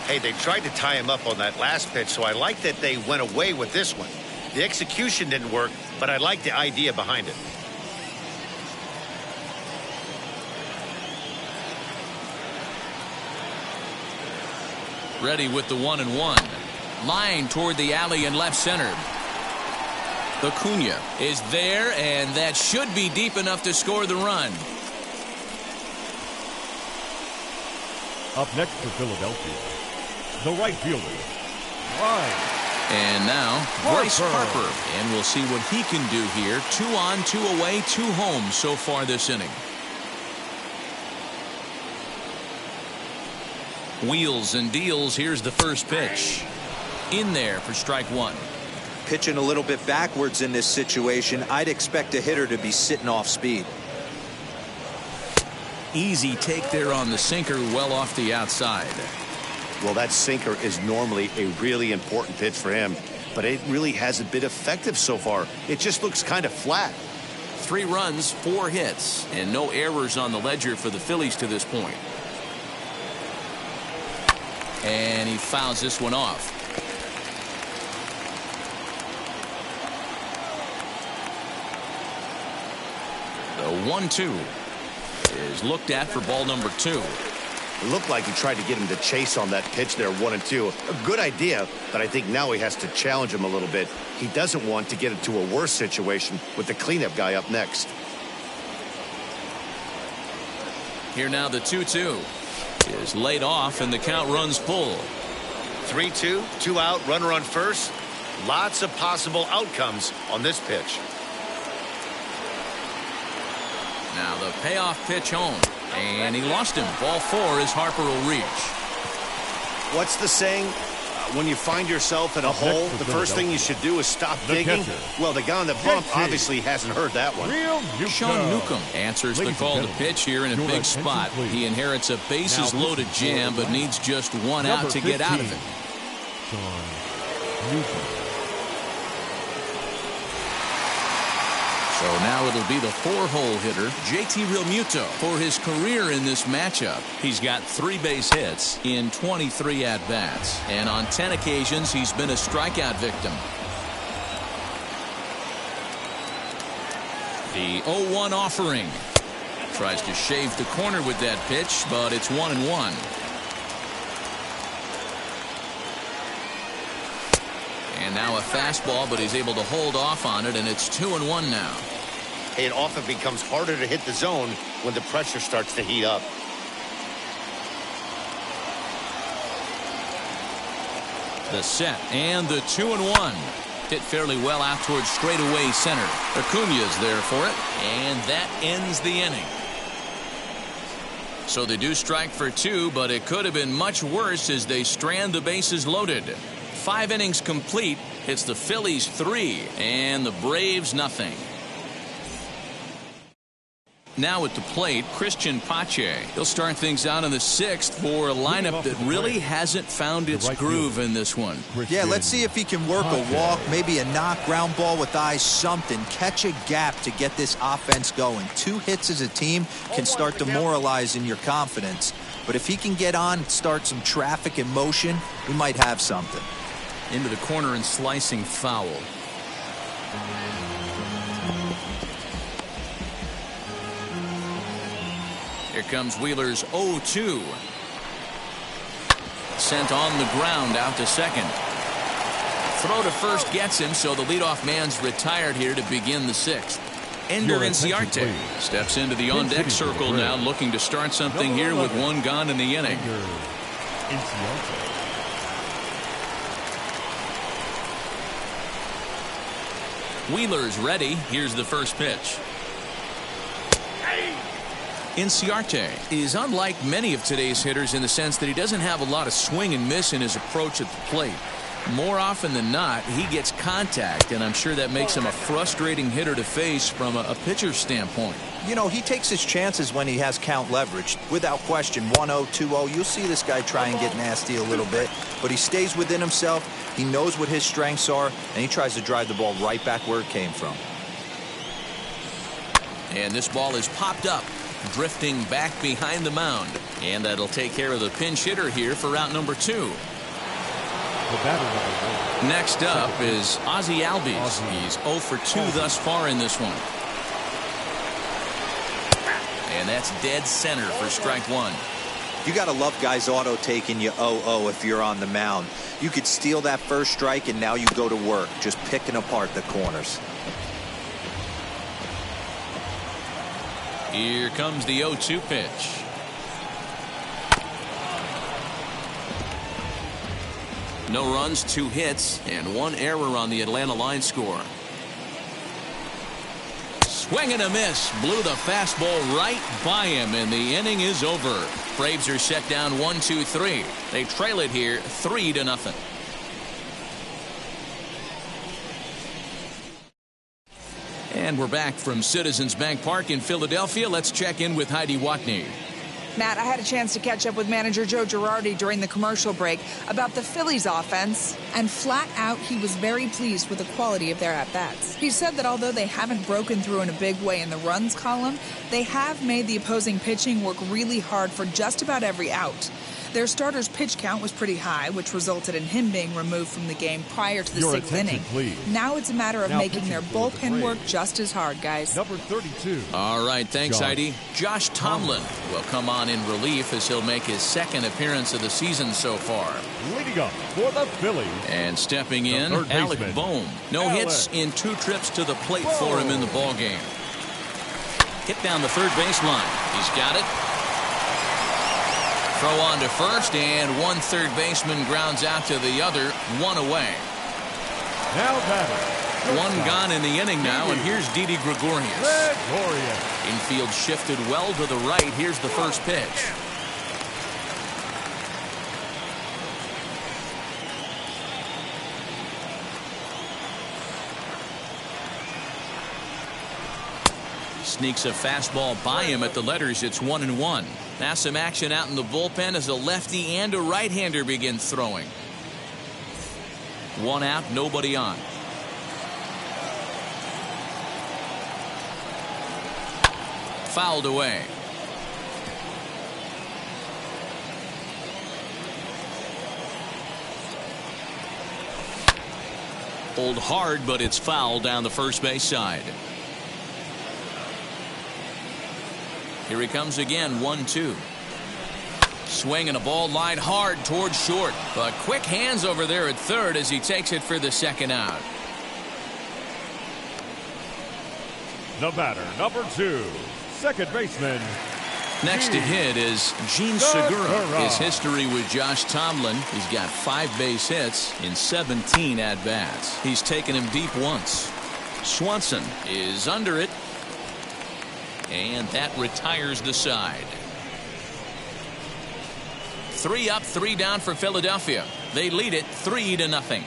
[SPEAKER 2] Hey, they tried to tie him up on that last pitch, so I like that they went away with this one. The execution didn't work, but I like the idea behind it.
[SPEAKER 1] Ready with the 1-1. Line toward the alley in left center. Acuna is there, and that should be deep enough to score the run.
[SPEAKER 4] Up next for Philadelphia, the right fielder, Rhys
[SPEAKER 1] And now, Bryce Harper. And we'll see what he can do here. 2 on, 2 away, 2 home so far this inning. Wheels and deals. Here's the first pitch. In there for strike 1.
[SPEAKER 3] Pitching a little bit backwards in this situation. I'd expect a hitter to be sitting off speed.
[SPEAKER 1] Easy take there on the sinker, well off the outside.
[SPEAKER 2] Well, that sinker is normally a really important pitch for him, but it really hasn't been effective so far. It just looks kind of flat.
[SPEAKER 1] 3 runs, 4 hits, and no errors on the ledger for the Phillies to this point. And he fouls this one off. The 1-2 is looked at for ball number 2.
[SPEAKER 2] It looked like he tried to get him to chase on that pitch there, 1-2. A good idea, but I think now he has to challenge him a little bit. He doesn't want to get into a worse situation with the cleanup guy up next.
[SPEAKER 1] Here now the 2-2 is laid off and the count runs full.
[SPEAKER 2] 3-2, 2 out, runner on first. Lots of possible outcomes on this pitch.
[SPEAKER 1] Now the payoff pitch home. And he lost him. Ball 4 as Harper will reach.
[SPEAKER 2] What's the saying? When you find yourself in a hole, the first thing you should do is stop digging. Well, the guy on the bump obviously hasn't heard that one.
[SPEAKER 1] Sean Newcomb answers the call to pitch here in a big spot. He inherits a bases-loaded jam, but needs just 1 out to get out of it.
[SPEAKER 4] Sean Newcomb.
[SPEAKER 1] So now it'll be the 4-hole hitter, JT Realmuto, for his career in this matchup. He's got 3 base hits in 23 at-bats, and on 10 occasions he's been a strikeout victim. The 0-1 offering. Tries to shave the corner with that pitch, but it's 1-1. And now a fastball, but he's able to hold off on it, and it's 2-1 now.
[SPEAKER 2] It often becomes harder to hit the zone when the pressure starts to heat up.
[SPEAKER 1] The set and the 2-1. Hit fairly well out towards straightaway center. Acuna's there for it, and that ends the inning. So they do strike for 2, but it could have been much worse as they strand the bases loaded. 5 innings complete. It's the Phillies 3 and the Braves nothing. Now at the plate, Christian Pache. He'll start things out in the 6th for a lineup that really hasn't found its groove in this one.
[SPEAKER 3] Yeah, let's see if he can work a walk, maybe a knock, ground ball with eyes, something. Catch a gap to get this offense going. 2 hits as a team can start demoralizing your confidence. But if he can get on and start some traffic in motion, we might have something.
[SPEAKER 1] Into the corner and slicing foul. Here comes Wheeler's 0-2. Sent on the ground out to second. Throw to first gets him, so the leadoff man's retired here to begin the 6th. Ender Inciarte steps into the on-deck circle now, looking to start something here with 1 gone in the inning. Wheeler's ready. Here's the first pitch. Inciarte is unlike many of today's hitters in the sense that he doesn't have a lot of swing and miss in his approach at the plate. More often than not, he gets contact, and I'm sure that makes him a frustrating hitter to face from a pitcher's standpoint.
[SPEAKER 3] You know, he takes his chances when he has count leverage. Without question, 1-0, 2-0, you'll see this guy try and get nasty a little bit, but he stays within himself. He knows what his strengths are, and he tries to drive the ball right back where it came from.
[SPEAKER 1] And this ball is popped up, drifting back behind the mound. And that'll take care of the pinch hitter here for out number 2. Next up is Ozzie Albies. He's 0 for 2 thus far in this one. And that's dead center for strike 1.
[SPEAKER 3] You got to love guys auto taking you 0-0 if you're on the mound. You could steal that first strike, and now you go to work, just picking apart the corners.
[SPEAKER 1] Here comes the 0-2 pitch. No runs, 2 hits, and 1 error on the Atlanta line score. Swing and a miss. Blew the fastball right by him, and the inning is over. Braves are set down 1-2-3. They trail it here 3-0. And we're back from Citizens Bank Park in Philadelphia. Let's check in with Heidi Watney.
[SPEAKER 6] Matt, I had a chance to catch up with manager Joe Girardi during the commercial break about the Phillies offense, and flat out, he was very pleased with the quality of their at-bats. He said that although they haven't broken through in a big way in the runs column, they have made the opposing pitching work really hard for just about every out. Their starter's pitch count was pretty high, which resulted in him being removed from the game prior to the 6th inning.
[SPEAKER 4] Please.
[SPEAKER 6] Now it's a matter of making their
[SPEAKER 4] for the
[SPEAKER 6] bullpen work
[SPEAKER 4] Braves.
[SPEAKER 6] just as hard, guys.
[SPEAKER 4] Number 32.
[SPEAKER 1] All right, thanks, Heidi. Josh Tomlin will come on in relief as he'll make his 2nd appearance of the season so far.
[SPEAKER 4] Leading up for the Phillies.
[SPEAKER 1] And stepping in,
[SPEAKER 4] third
[SPEAKER 1] Alec
[SPEAKER 4] baseman,
[SPEAKER 1] Bohm. No hits in 2 trips to the plate for him in the ballgame. Hit down the third baseline. He's got it. Throw on to first, and 1 third baseman grounds out to the other, 1 away.
[SPEAKER 4] Now batting.
[SPEAKER 1] 1 gone in the inning now, and here's Didi Gregorius. Infield shifted well to the right. Here's the first pitch. Sneaks a fastball by him at the letters. It's 1-1. Now some action out in the bullpen as a lefty and a right-hander begin throwing. 1 out, nobody on. Fouled away. Pulled hard, but it's fouled down the first base side. Here he comes again, 1-2. Swing and a ball lined hard towards short. But quick hands over there at third as he takes it for the 2nd out.
[SPEAKER 4] The batter, number 2, 2nd baseman.
[SPEAKER 1] Next to hit is Gene Segura. His history with Josh Tomlin, he's got 5 base hits in 17 at-bats. He's taken him deep once. Swanson is under it. And that retires the side. 3 up, 3 down for Philadelphia. They lead it 3-0.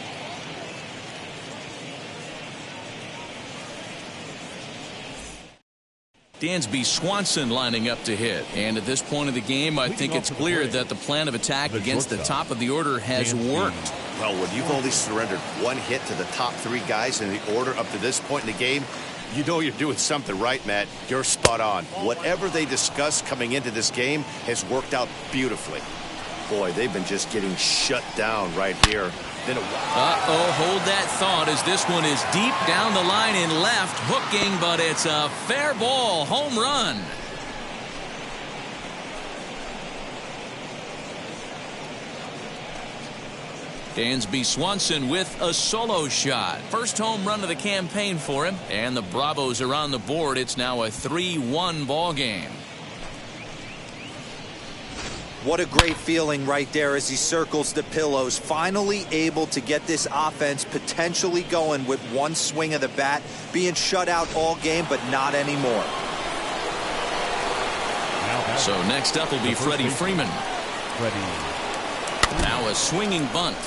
[SPEAKER 1] Dansby Swanson lining up to hit. And at this point of the game, I think it's clear that the plan of attack against the top of the order has worked.
[SPEAKER 2] Well, when you've only surrendered 1 hit to the top 3 guys in the order up to this point in the game, you know you're doing something right, Matt. You're spot on. Whatever they discussed coming into this game has worked out beautifully. Boy, they've been just getting shut down right here.
[SPEAKER 1] Hold that thought as this one is deep down the line in left, hooking, but it's a fair ball, home run. Dansby Swanson with a solo shot. First home run of the campaign for him, and the Bravos are on the board. It's now a 3-1 ball game.
[SPEAKER 3] What a great feeling right there as he circles the pillows. Finally able to get this offense potentially going with 1 swing of the bat. Being shut out all game, but not anymore.
[SPEAKER 1] So next up will be Freddie Freeman. Now a swinging bunt.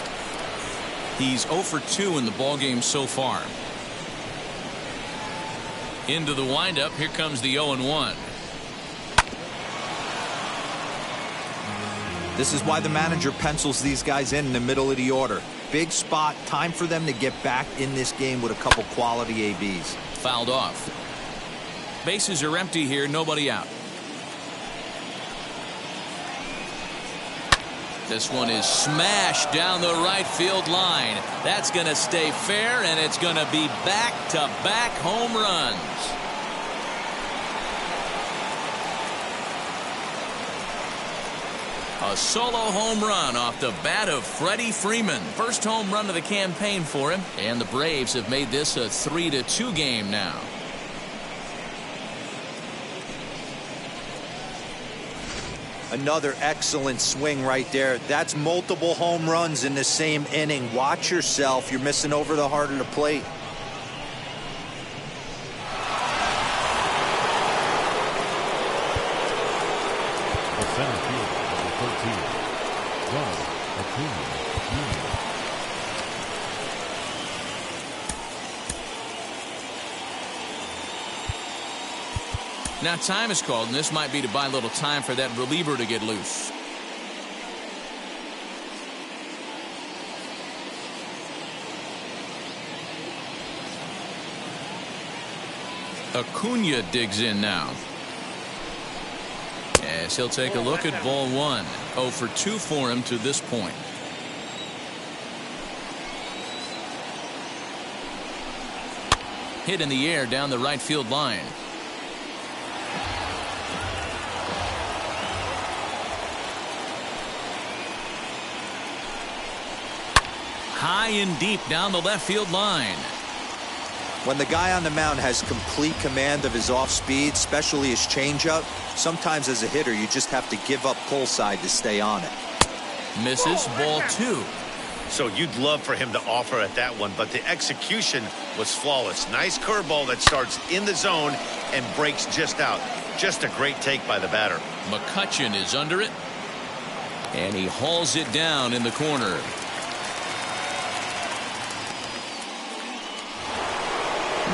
[SPEAKER 1] He's 0 for 2 in the ballgame so far. Into the windup. Here comes the 0-1.
[SPEAKER 3] This is why the manager pencils these guys in the middle of the order. Big spot. Time for them to get back in this game with a couple quality ABs.
[SPEAKER 1] Fouled off. Bases are empty here. Nobody out. This one is smashed down the right field line. That's going to stay fair, and it's going to be back-to-back home runs. A solo home run off the bat of Freddie Freeman. First home run of the campaign for him, and the Braves have made this a 3-2 game now.
[SPEAKER 3] Another excellent swing right there. That's multiple home runs in the same inning. Watch yourself. You're missing over the heart of the plate.
[SPEAKER 4] The center fielder, number 13, Ronald Acuna Jr.
[SPEAKER 1] Now time is called, and this might be to buy a little time for that reliever to get loose. Acuna digs in now. As he'll take a look at ball one. 0 for 2 for him to this point. Hit in the air down the right field line. High and deep down the left field line.
[SPEAKER 3] When the guy on the mound has complete command of his off speed, especially his changeup, sometimes as a hitter you just have to give up pull side to stay on it.
[SPEAKER 1] Misses, ball 2.
[SPEAKER 2] So you'd love for him to offer at that one, but the execution was flawless. Nice curveball that starts in the zone and breaks just out. Just a great take by the batter.
[SPEAKER 1] McCutchen is under it, and he hauls it down in the corner.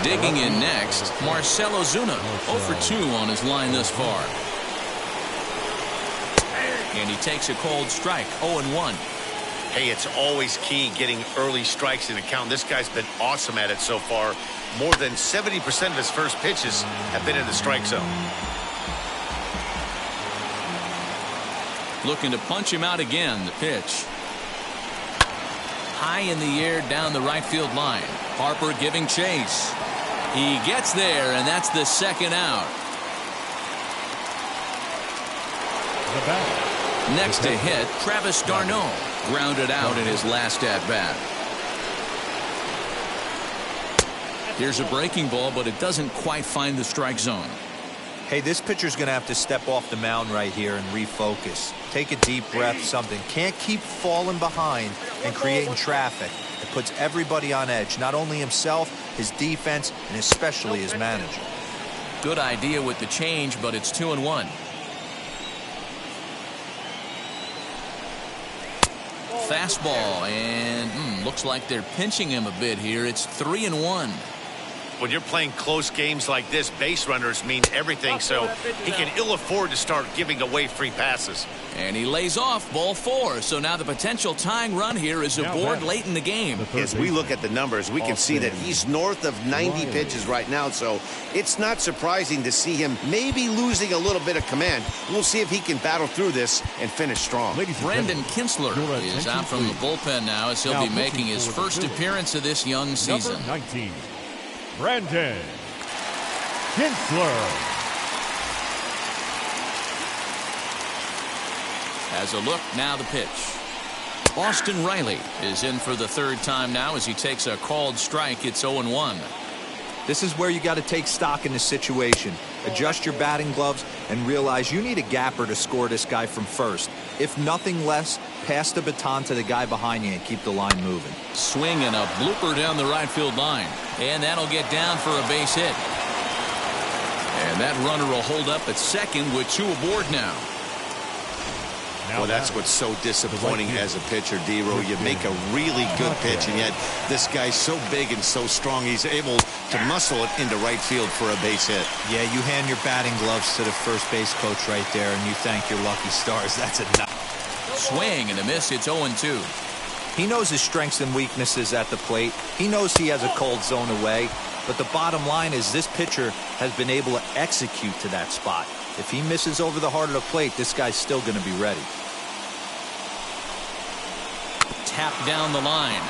[SPEAKER 1] Digging in next, Marcell Ozuna. 0 for 2 on his line thus far. And he takes a cold strike. 0-1.
[SPEAKER 2] Hey, it's always key getting early strikes in the count. This guy's been awesome at it so far. More than 70% of his first pitches have been in the strike zone.
[SPEAKER 1] Looking to punch him out again. The pitch. High in the air down the right field line. Harper giving chase. He gets there, and that's the second out.
[SPEAKER 4] The batter.
[SPEAKER 1] Next to hit, Travis d'Arnaud. Grounded out in his last at-bat. Here's a breaking ball, but it doesn't quite find the strike zone.
[SPEAKER 3] Hey, this pitcher's going to have to step off the mound right here and refocus. Take a deep breath, something. Can't keep falling behind and creating traffic. It puts everybody on edge, not only himself, his defense, and especially his manager.
[SPEAKER 1] Good idea with the change, but it's 2-1. Fastball, and looks like they're pinching him a bit here. It's 3-1.
[SPEAKER 2] When you're playing close games like this, base runners mean everything, so he can ill afford to start giving away free passes.
[SPEAKER 1] And he lays off ball 4. So now the potential tying run here is aboard late in the game.
[SPEAKER 7] As we look at the numbers, we can see that he's north of 90 pitches right now, so it's not surprising to see him maybe losing a little bit of command. We'll see if he can battle through this and finish strong.
[SPEAKER 1] Brandon Kinsler is out from the bullpen now as he'll be making his first appearance of this young season.
[SPEAKER 4] Number 19, Brandon Kinsler.
[SPEAKER 1] As a look, now the pitch. Austin Riley is in for the third time now as he takes a called strike. It's 0-1.
[SPEAKER 3] This is where you got to take stock in the situation. Adjust your batting gloves and realize you need a gapper to score this guy from first. If nothing less, pass the baton to the guy behind you and keep the line moving.
[SPEAKER 1] Swing and a blooper down the right field line. And that'll get down for a base hit. And that runner will hold up at second with 2 aboard now.
[SPEAKER 7] Well, that's what's so disappointing as a pitcher, D-Row. You make a really good pitch, and yet this guy's so big and so strong, he's able to muscle it into right field for a base hit.
[SPEAKER 3] Yeah, you hand your batting gloves to the first base coach right there, and you thank your lucky stars. That's enough.
[SPEAKER 1] Swing and a miss. It's 0-2.
[SPEAKER 3] He knows his strengths and weaknesses at the plate. He knows he has a cold zone away. But the bottom line is this pitcher has been able to execute to that spot. If he misses over the heart of the plate, this guy's still going to be ready.
[SPEAKER 1] Tap down the line.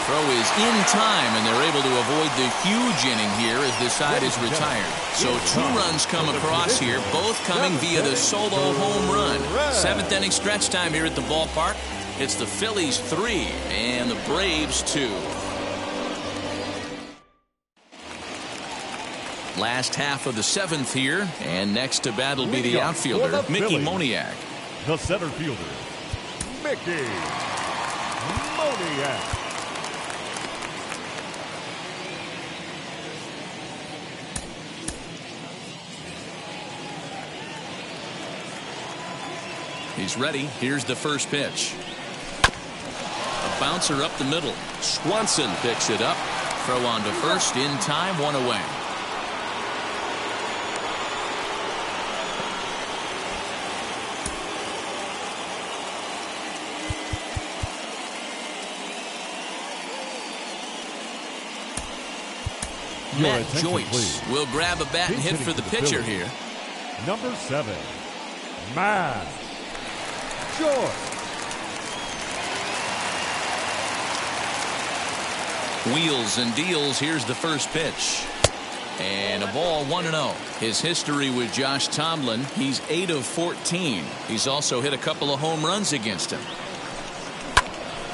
[SPEAKER 1] Throw is in time, and they're able to avoid the huge inning here as the side is retired. So 2 runs come across here, both coming via the solo home run. 7th inning stretch time here at the ballpark. It's the Phillies 3 and the Braves 2. Last half of the 7th here, and next to bat will be the outfielder, Mickey Moniak.
[SPEAKER 4] The center fielder, Mickey Moniak.
[SPEAKER 1] He's ready. Here's the first pitch. A bouncer up the middle. Swanson picks it up. Throw on to first in time, 1 away. Matt Joyce will grab a bat and hit for the pitcher here.
[SPEAKER 4] Number 7, Matt Joyce.
[SPEAKER 1] Wheels and deals. Here's the first pitch. And a ball, 1-0. His history with Josh Tomlin, he's 8 of 14. He's also hit a couple of home runs against him.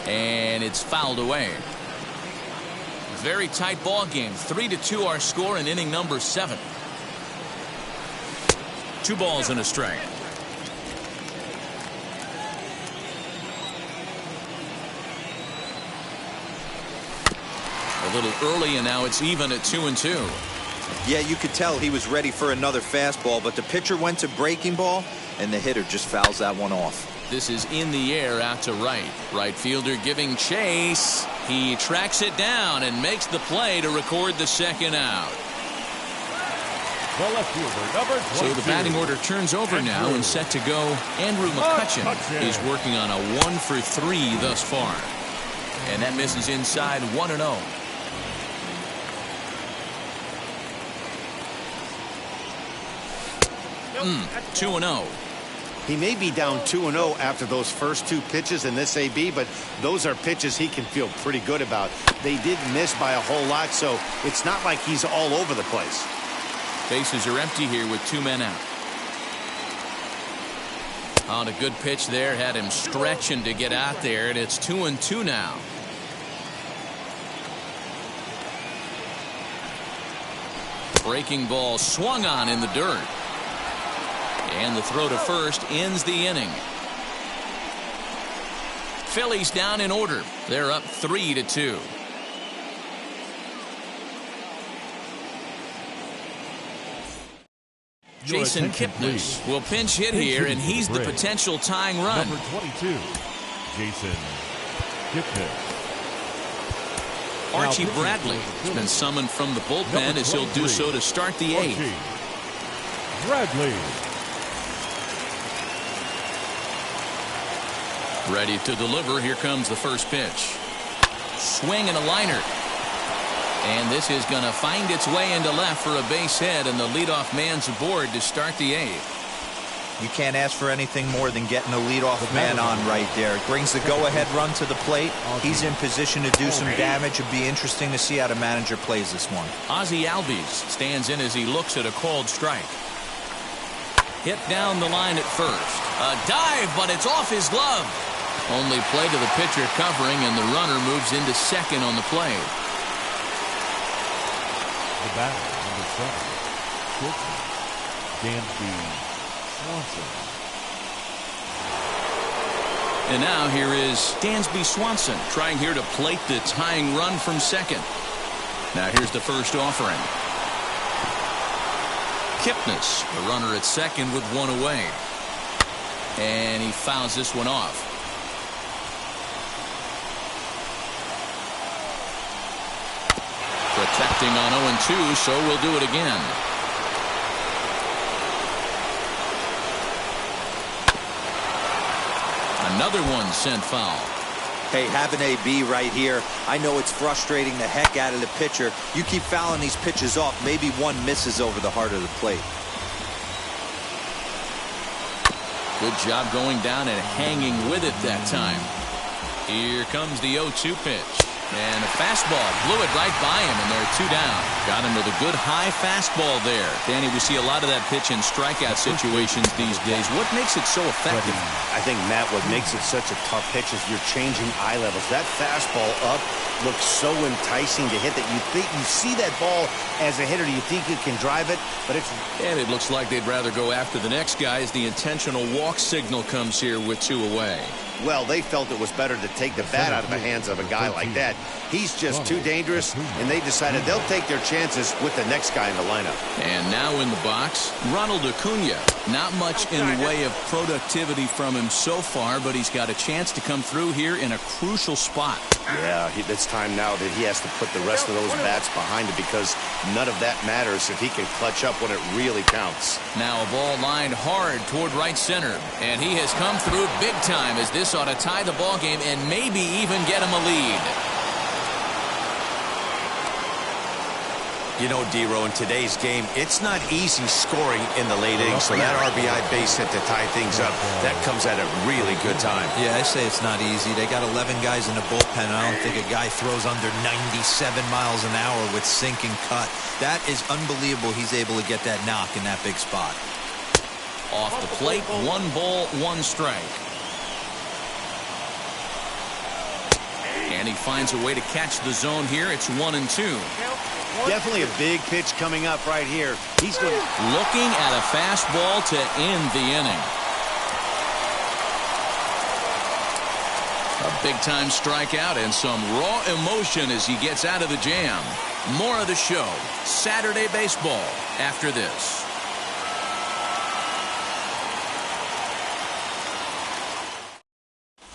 [SPEAKER 1] And it's fouled away. Very tight ball game. 3-2 our score in inning number 7. 2 balls and a strike. A little early, and now it's even at 2-2.
[SPEAKER 3] Yeah, you could tell he was ready for another fastball, but the pitcher went to breaking ball, and the hitter just fouls that one off.
[SPEAKER 1] This is in the air out to right. Right fielder giving chase. He tracks it down and makes the play to record the second out.
[SPEAKER 4] The left fielder, number 22.
[SPEAKER 1] So the batting order turns over now and set to go. Andrew McCutchen is working on a 1 for 3 thus far. And that misses inside, 1-0. Mm, 2-0.
[SPEAKER 2] He may be down 2-0 after those first 2 pitches in this AB, but those are pitches he can feel pretty good about. They did miss by a whole lot, so it's not like he's all over the place.
[SPEAKER 1] Bases are empty here with 2 men out. On a good pitch there, had him stretching to get out there, and it's 2-2 now. Breaking ball swung on in the dirt. And the throw to first ends the inning. Phillies down in order. They're up 3-2. Jason Kipnis will pinch hit here, and he's the potential tying run.
[SPEAKER 4] Number 22, Jason Kipnis.
[SPEAKER 1] Archie Bradley has been summoned from the bullpen as he'll do so to start the 8th.
[SPEAKER 4] Bradley.
[SPEAKER 1] Ready to deliver. Here comes the first pitch. Swing and a liner. And this is going to find its way into left for a base hit, and the leadoff man's aboard to start the 8th.
[SPEAKER 3] You can't ask for anything more than getting a leadoff man on right there. It brings the go-ahead run to the plate. He's in position to do some damage. It'd be interesting to see how the manager plays this one.
[SPEAKER 1] Ozzie Albies stands in as he looks at a called strike. Hit down the line at first. A dive, but it's off his glove. Only play to the pitcher covering, and the runner moves into second on the play.
[SPEAKER 4] The batter, number 7, Dansby Swanson.
[SPEAKER 1] And now here is Dansby Swanson trying here to plate the tying run from second. Now here's the first offering. Kipnis, the runner at second with 1 away. And he fouls this one off. Protecting on 0-2, so we'll do it again. Another one sent foul.
[SPEAKER 3] Hey, have an AB right here. I know it's frustrating the heck out of the pitcher. You keep fouling these pitches off, maybe one misses over the heart of the plate.
[SPEAKER 1] Good job going down and hanging with it that time. Here comes the 0-2 pitch. And a fastball blew it right by him, and they're 2 down. Got him with a good high fastball there. Danny, we see a lot of that pitch in strikeout situations these days. What makes it so effective?
[SPEAKER 2] I think, Matt, what makes it such a tough pitch is you're changing eye levels. That fastball up looks so enticing to hit that you think you see that ball as a hitter. You think you can drive it, but it's...
[SPEAKER 1] And it looks like they'd rather go after the next guy as the intentional walk signal comes here with 2 away.
[SPEAKER 2] Well, they felt it was better to take the bat out of the hands of a guy like that. He's just too dangerous, and they decided they'll take their chances with the next guy in the lineup.
[SPEAKER 1] And now in the box, Ronald Acuna. Not much in the way of productivity from him so far, but he's got a chance to come through here in a crucial spot.
[SPEAKER 2] Yeah, it's time now that he has to put the rest of those bats behind him, because none of that matters if he can clutch up when it really counts.
[SPEAKER 1] Now a ball lined hard toward right center, and he has come through big time, as this ought to tie the ball game and maybe even get him a lead.
[SPEAKER 2] You know, D-Row, in today's game, it's not easy scoring in the late innings, so that RBI base hit to tie things up, that comes at a really good time.
[SPEAKER 3] Yeah, I say it's not easy. They got 11 guys in the bullpen, and I don't think a guy throws under 97 miles an hour with sink and cut. That is unbelievable he's able to get that knock in that big spot.
[SPEAKER 1] Off the plate, 1 ball, 1 strike. And he finds a way to catch the zone here. It's 1-2.
[SPEAKER 2] Definitely a big pitch coming up right here. He's going
[SPEAKER 1] looking at a fastball to end the inning. A big-time strikeout and some raw emotion as he gets out of the jam. More of the show, Saturday Baseball, after this.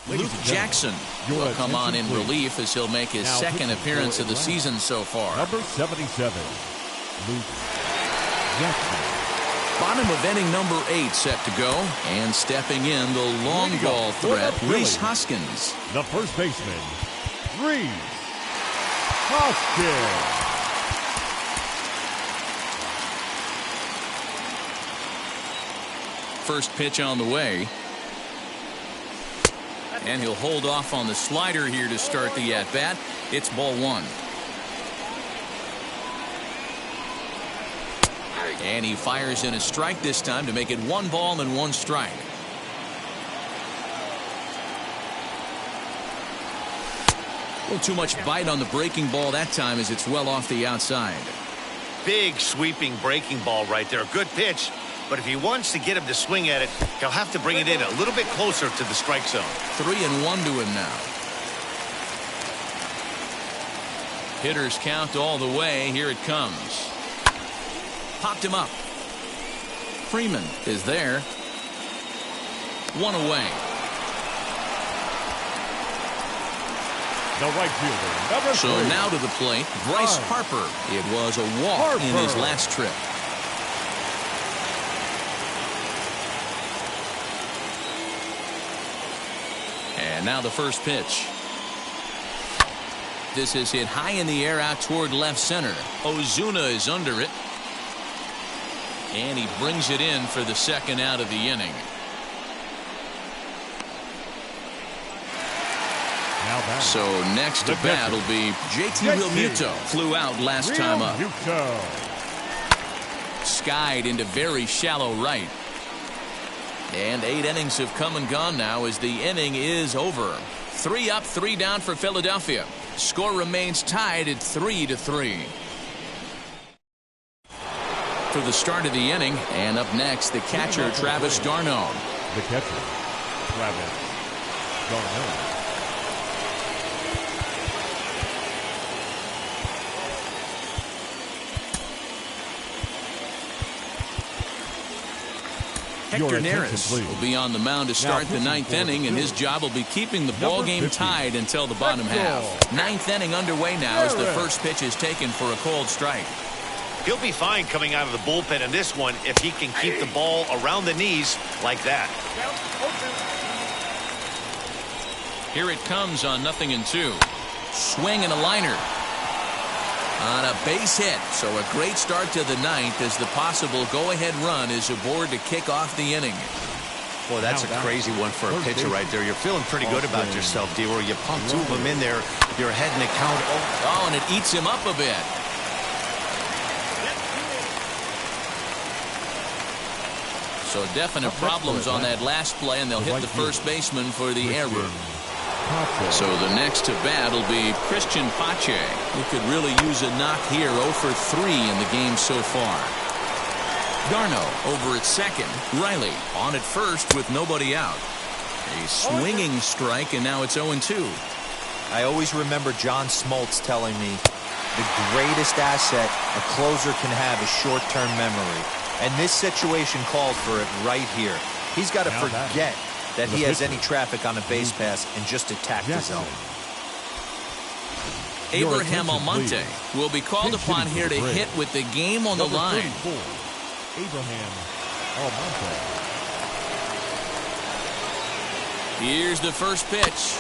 [SPEAKER 1] Luke Jackson will come on in relief as he'll make his second appearance of the season so far.
[SPEAKER 4] Number 77, Luke Jackson.
[SPEAKER 1] Bottom of inning number 8 set to go. And stepping in, the long ball threat, Rhys Hoskins.
[SPEAKER 4] The first baseman, Rhys Hoskins.
[SPEAKER 1] First pitch on the way. And he'll hold off on the slider here to start the at-bat. It's ball 1. And he fires in a strike this time to make it 1 ball and 1 strike. A little too much bite on the breaking ball that time as it's well off the outside.
[SPEAKER 2] big sweeping breaking ball right there. Good pitch. But if he wants to get him to swing at it, he'll have to bring it in a little bit closer to the strike zone.
[SPEAKER 1] 3-1 to him now. Hitters count all the way. Here it comes. Popped him up. Freeman is there. 1 away.
[SPEAKER 4] The right fielder, number 3.
[SPEAKER 1] So now to the plate, Bryce Harper. It was a walk in his last trip. And now the first pitch. This is hit high in the air out toward left center. Ozuna is under it. And he brings it in for the second out of the inning. So next to bat will be JT Realmuto. Flew out last time up. Skied into very shallow right. And 8 innings have come and gone now as the inning is over. 3 up, 3 down for Philadelphia. Score remains tied at 3-3. For the start of the inning, and up next, the catcher, Travis d'Arnaud.
[SPEAKER 4] The catcher, Travis d'Arnaud.
[SPEAKER 1] Hector Neris will be on the mound to start the 9th inning, and his job will be keeping the ball game tied until the bottom half. 9th inning underway now as the first pitch is taken for a cold strike.
[SPEAKER 2] He'll be fine coming out of the bullpen in this one if he can keep the ball around the knees like that.
[SPEAKER 1] Here it comes on 0-2. Swing and a liner. On a base hit. So a great start to the 9th as the possible go-ahead run is aboard to kick off the inning.
[SPEAKER 2] Boy, that's a crazy one for a pitcher right there. You're feeling pretty good about yourself, D-Roy. You pump two of them in there. You're ahead in the count.
[SPEAKER 1] Oh, and it eats him up a bit. So definite problems on that last play, and they'll hit the first baseman for the error. So the next to bat will be Christian Pache, who could really use a knock here. 0 for 3 in the game so far. Garno over at second. Riley on at first with nobody out. A swinging strike, and now it's 0-2.
[SPEAKER 3] I always remember John Smoltz telling me the greatest asset a closer can have is short-term memory. And this situation called for it right here. He's got to forget that he has any traffic on a base pass and just attack the zone.
[SPEAKER 1] Abraham Almonte will be called upon here to hit with the game on the line.
[SPEAKER 4] Abraham Almonte.
[SPEAKER 1] Here's the first pitch.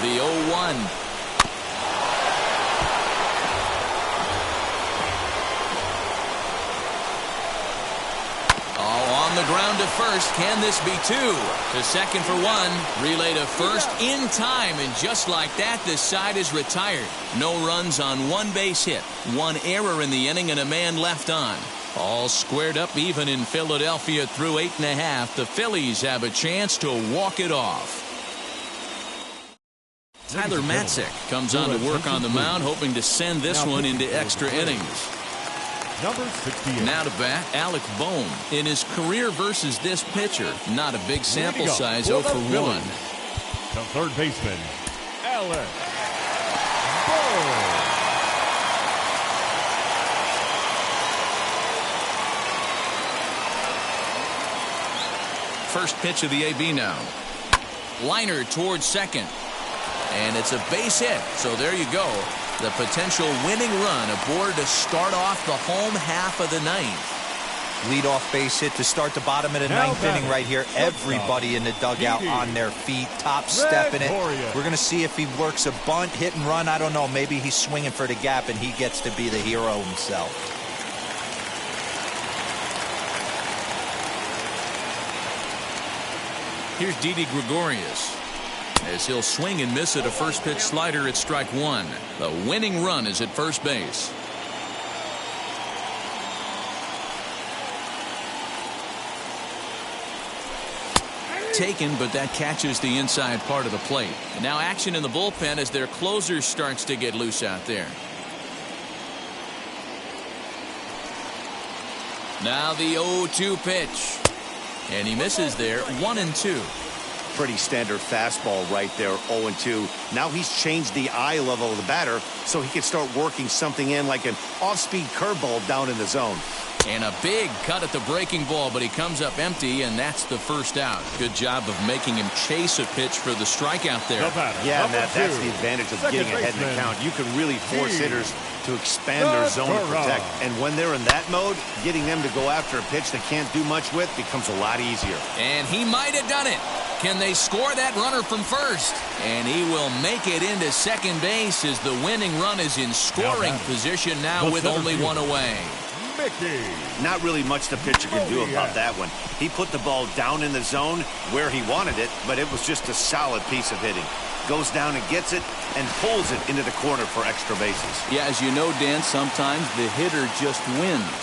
[SPEAKER 1] The 0-1. On the ground to first. Can this be two? To second for one. Relay to first in time. And just like that, this side is retired. No runs on one base hit. One error in the inning and a man left on. All squared up even in Philadelphia through 8.5. The Phillies have a chance to walk it off. Tyler Matzek comes on to work on the mound, hoping to send this one into extra innings.
[SPEAKER 4] Number 68.
[SPEAKER 1] Now to bat, Alec Bohm. In his career versus this pitcher, not a big sample size, 0 for 1.
[SPEAKER 4] The third baseman, Alec Bohm.
[SPEAKER 1] First pitch of the AB now. Liner towards second. And it's a base hit, so there you go. The potential winning run aboard to start off the home half of the ninth.
[SPEAKER 3] Leadoff base hit to start the bottom of the ninth inning right here. Everybody in the dugout on their feet, top stepping it. We're going to see if he works a bunt, hit and run. I don't know. Maybe he's swinging for the gap and he gets to be the hero himself.
[SPEAKER 1] Here's Didi Gregorius, as he'll swing and miss at a first pitch slider at strike one. The winning run is at first base. Taken, but that catches the inside part of the plate. And now action in the bullpen as their closer starts to get loose out there. Now the 0-2 pitch. And he misses there. 1-2.
[SPEAKER 2] Pretty standard fastball right there, 0-2. Now he's changed the eye level of the batter so he can start working something in like an off-speed curveball down in the zone.
[SPEAKER 1] And a big cut at the breaking ball, but he comes up empty, and that's the first out. Good job of making him chase a pitch for the strikeout there.
[SPEAKER 2] Yeah, Matt, that's the advantage of getting ahead in the count. You can really force hitters to expand their zone to protect. And when they're in that mode, getting them to go after a pitch they can't do much with becomes a lot easier.
[SPEAKER 1] And he might have done it. Can they score that runner from first? And he will make it into second base as the winning run is in scoring position now with only one away.
[SPEAKER 2] Not really much the pitcher can do about that one. He put the ball down in the zone where he wanted it, but it was just a solid piece of hitting. Goes down and gets it and pulls it into the corner for extra bases.
[SPEAKER 1] Yeah, as you know, Dan, sometimes the hitter just wins.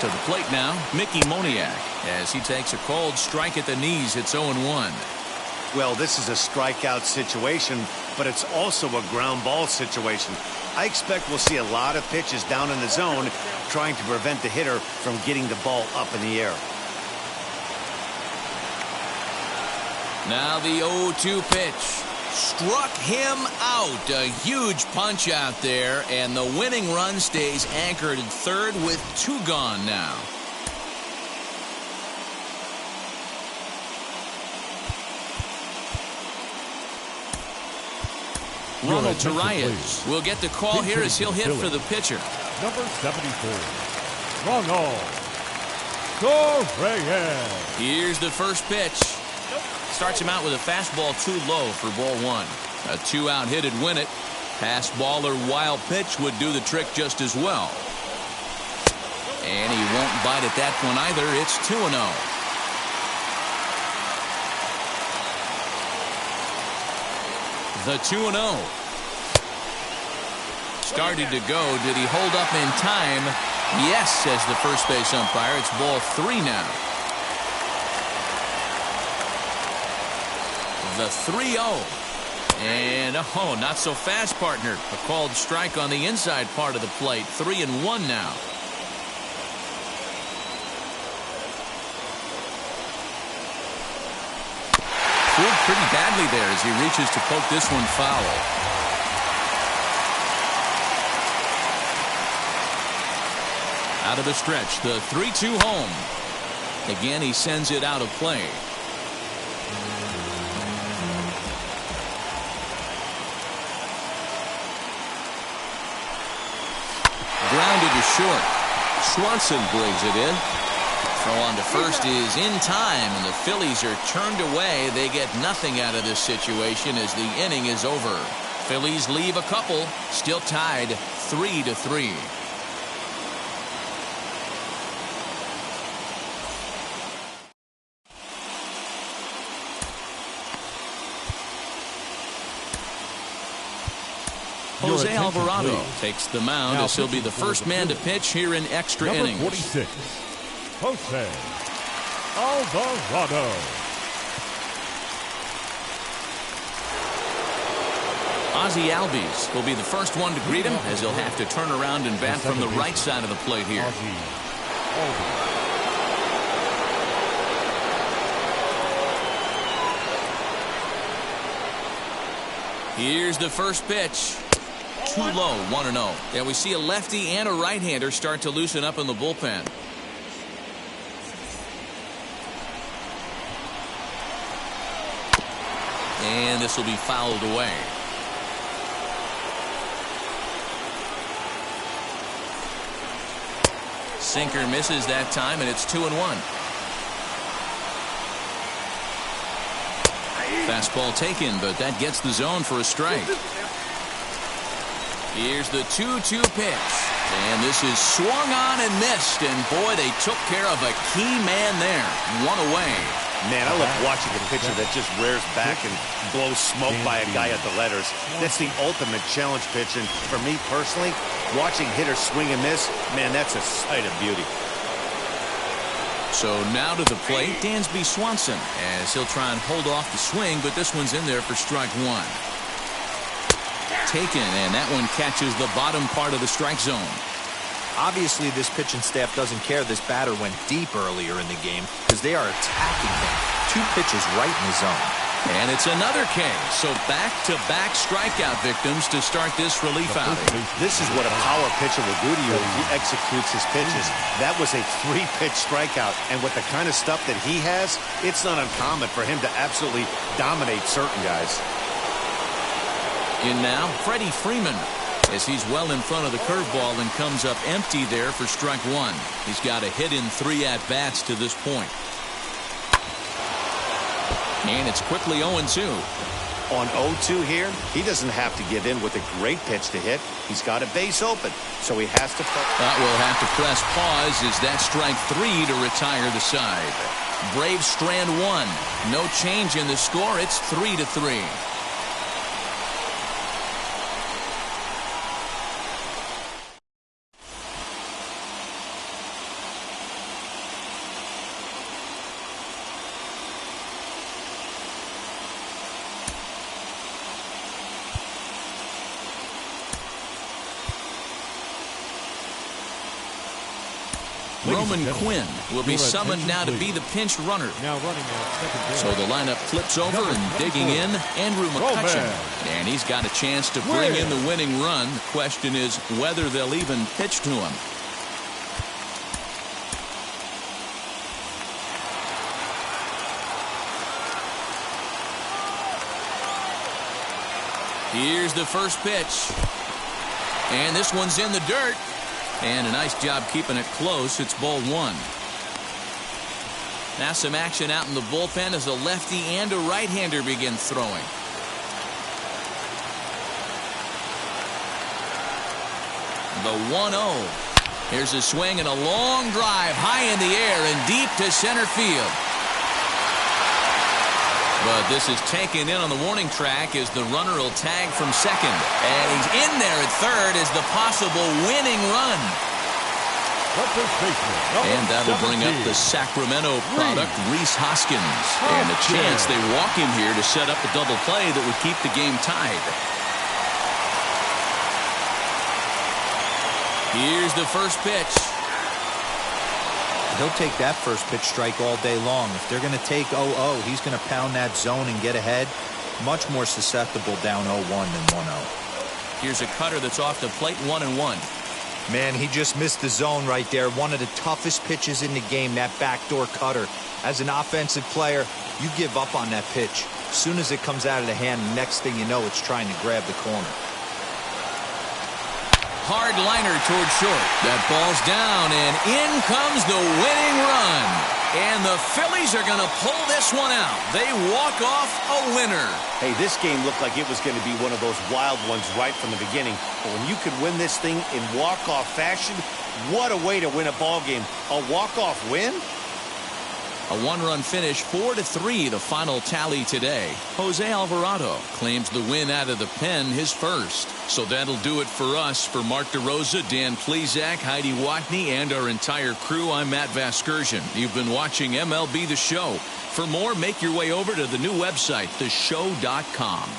[SPEAKER 1] To the plate now, Mickey Moniak, as he takes a cold strike at the knees. It's 0-1.
[SPEAKER 2] Well, this is a strikeout situation, but it's also a ground ball situation. I expect we'll see a lot of pitches down in the zone trying to prevent the hitter from getting the ball up in the air.
[SPEAKER 1] Now the 0-2 pitch. Struck him out. A huge punch out there, and the winning run stays anchored at third with two gone now. Ronald Acuna will get the call here as he'll hit for the pitcher.
[SPEAKER 4] Number 74, Ronald Acuna.
[SPEAKER 1] Here's the first pitch. Starts him out with a fastball too low for ball one. A two-out hit'd win it. Pass ball or wild pitch would do the trick just as well. And he won't bite at that one either. It's 2-0. The 2-0. Started to go. Did he hold up in time? Yes, says the first base umpire. It's ball 3 now. The 3-0. And, oh, not so fast, partner. A called strike on the inside part of the plate. 3-1 now. Fooled pretty badly there as he reaches to poke this one foul. Out of the stretch, the 3-2 home. Again, he sends it out of play. Grounded to short. Swanson brings it in. Throw on to first is in time, and the Phillies are turned away. They get nothing out of this situation as the inning is over. Phillies leave a couple, still tied 3-3. Jose Alvarado takes the mound as he'll be the first man to pitch here in extra innings.
[SPEAKER 4] 46, Jose Alvarado.
[SPEAKER 1] Ozzie Albies will be the first one to greet him as he'll have to turn around and bat from the right side of the plate here. Here's the first pitch. Too low, 1-0. Yeah, we see a lefty and a right-hander start to loosen up in the bullpen. And this will be fouled away. Sinker misses that time, and it's 2-1. Fastball taken, but that gets the zone for a strike. Here's the 2-2 pitch. And this is swung on and missed. And boy, they took care of a key man there. One away.
[SPEAKER 2] Man, I love watching a pitcher that just rears back and blows smoke by a guy at the letters. That's the ultimate challenge pitch. And for me personally, watching hitters swing and miss, man, that's a sight of beauty.
[SPEAKER 1] So now to the plate, Dansby Swanson, as he'll try and hold off the swing, but this one's in there for strike one. Taken, and that one catches the bottom part of the strike zone.
[SPEAKER 3] Obviously, this pitching staff doesn't care this batter went deep earlier in the game because they are attacking him. 2 pitches right in the zone.
[SPEAKER 1] And it's another K. So back-to-back strikeout victims to start this relief outing.
[SPEAKER 2] This is what a power pitcher will do to you if he executes his pitches. That was a 3-pitch strikeout. And with the kind of stuff that he has, it's not uncommon for him to absolutely dominate certain guys.
[SPEAKER 1] In now, Freddie Freeman, as he's well in front of the curveball and comes up empty there for strike one. He's got a hit in 3 at-bats to this point. And it's quickly 0-2.
[SPEAKER 2] On 0-2 here, he doesn't have to give in with a great pitch to hit. He's got a base open, so he has to...
[SPEAKER 1] That will have to press pause as that strike 3 to retire the side. Braves strand 1. No change in the score. It's 3-3. Roman Quinn will be summoned now to be the pinch runner. So the lineup flips over and digging in, Andrew McCutchen. And he's got a chance to bring in the winning run. The question is whether they'll even pitch to him. Here's the first pitch. And this one's in the dirt. And a nice job keeping it close. It's ball 1. Now some action out in the bullpen as a lefty and a right-hander begin throwing. the 1-0. Here's a swing and a long drive high in the air and deep to center field. But this is taken in on the warning track as the runner will tag from second. And he's in there at third as the possible winning run. And that'll bring up the Sacramento product, Rhys Hoskins. And a chance they walk him here to set up a double play that would keep the game tied. Here's the first pitch.
[SPEAKER 3] He'll take that first pitch strike all day long. If they're going to take 0-0, he's going to pound that zone and get ahead. Much more susceptible down 0-1 than 1-0.
[SPEAKER 1] Here's a cutter that's off the plate, 1-1.
[SPEAKER 3] Man, he just missed the zone right there. One of the toughest pitches in the game, that backdoor cutter. As an offensive player, you give up on that pitch. As soon as it comes out of the hand, the next thing you know, it's trying to grab the corner.
[SPEAKER 1] Hard liner toward short. That ball's down, and in comes the winning run. And the Phillies are going to pull this one out. They walk off a winner.
[SPEAKER 2] Hey, this game looked like it was going to be one of those wild ones right from the beginning. But when you could win this thing in walk-off fashion, what a way to win a ball game. A walk-off win?
[SPEAKER 1] A one-run finish, 4-3, the final tally today. Jose Alvarado claims the win out of the pen, his first. So that'll do it for us. For Mark DeRosa, Dan Plezak, Heidi Watney, and our entire crew, I'm Matt Vasgersian. You've been watching MLB The Show. For more, make your way over to the new website, theshow.com.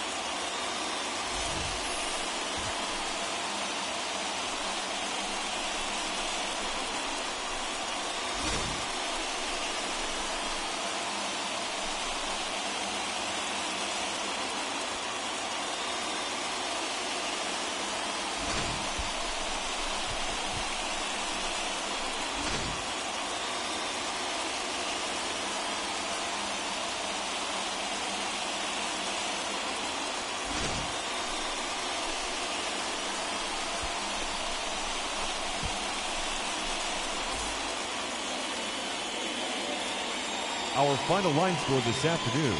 [SPEAKER 4] Our final line score this afternoon.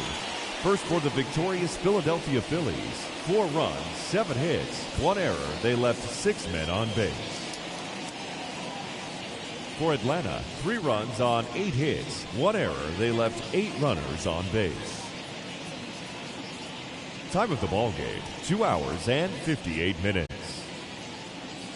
[SPEAKER 4] First for the victorious Philadelphia Phillies. 4 runs, 7 hits, 1 error. They left 6 men on base. For Atlanta, 3 runs on 8 hits, 1 error. They left 8 runners on base. Time of the ball game, 2 hours and 58 minutes.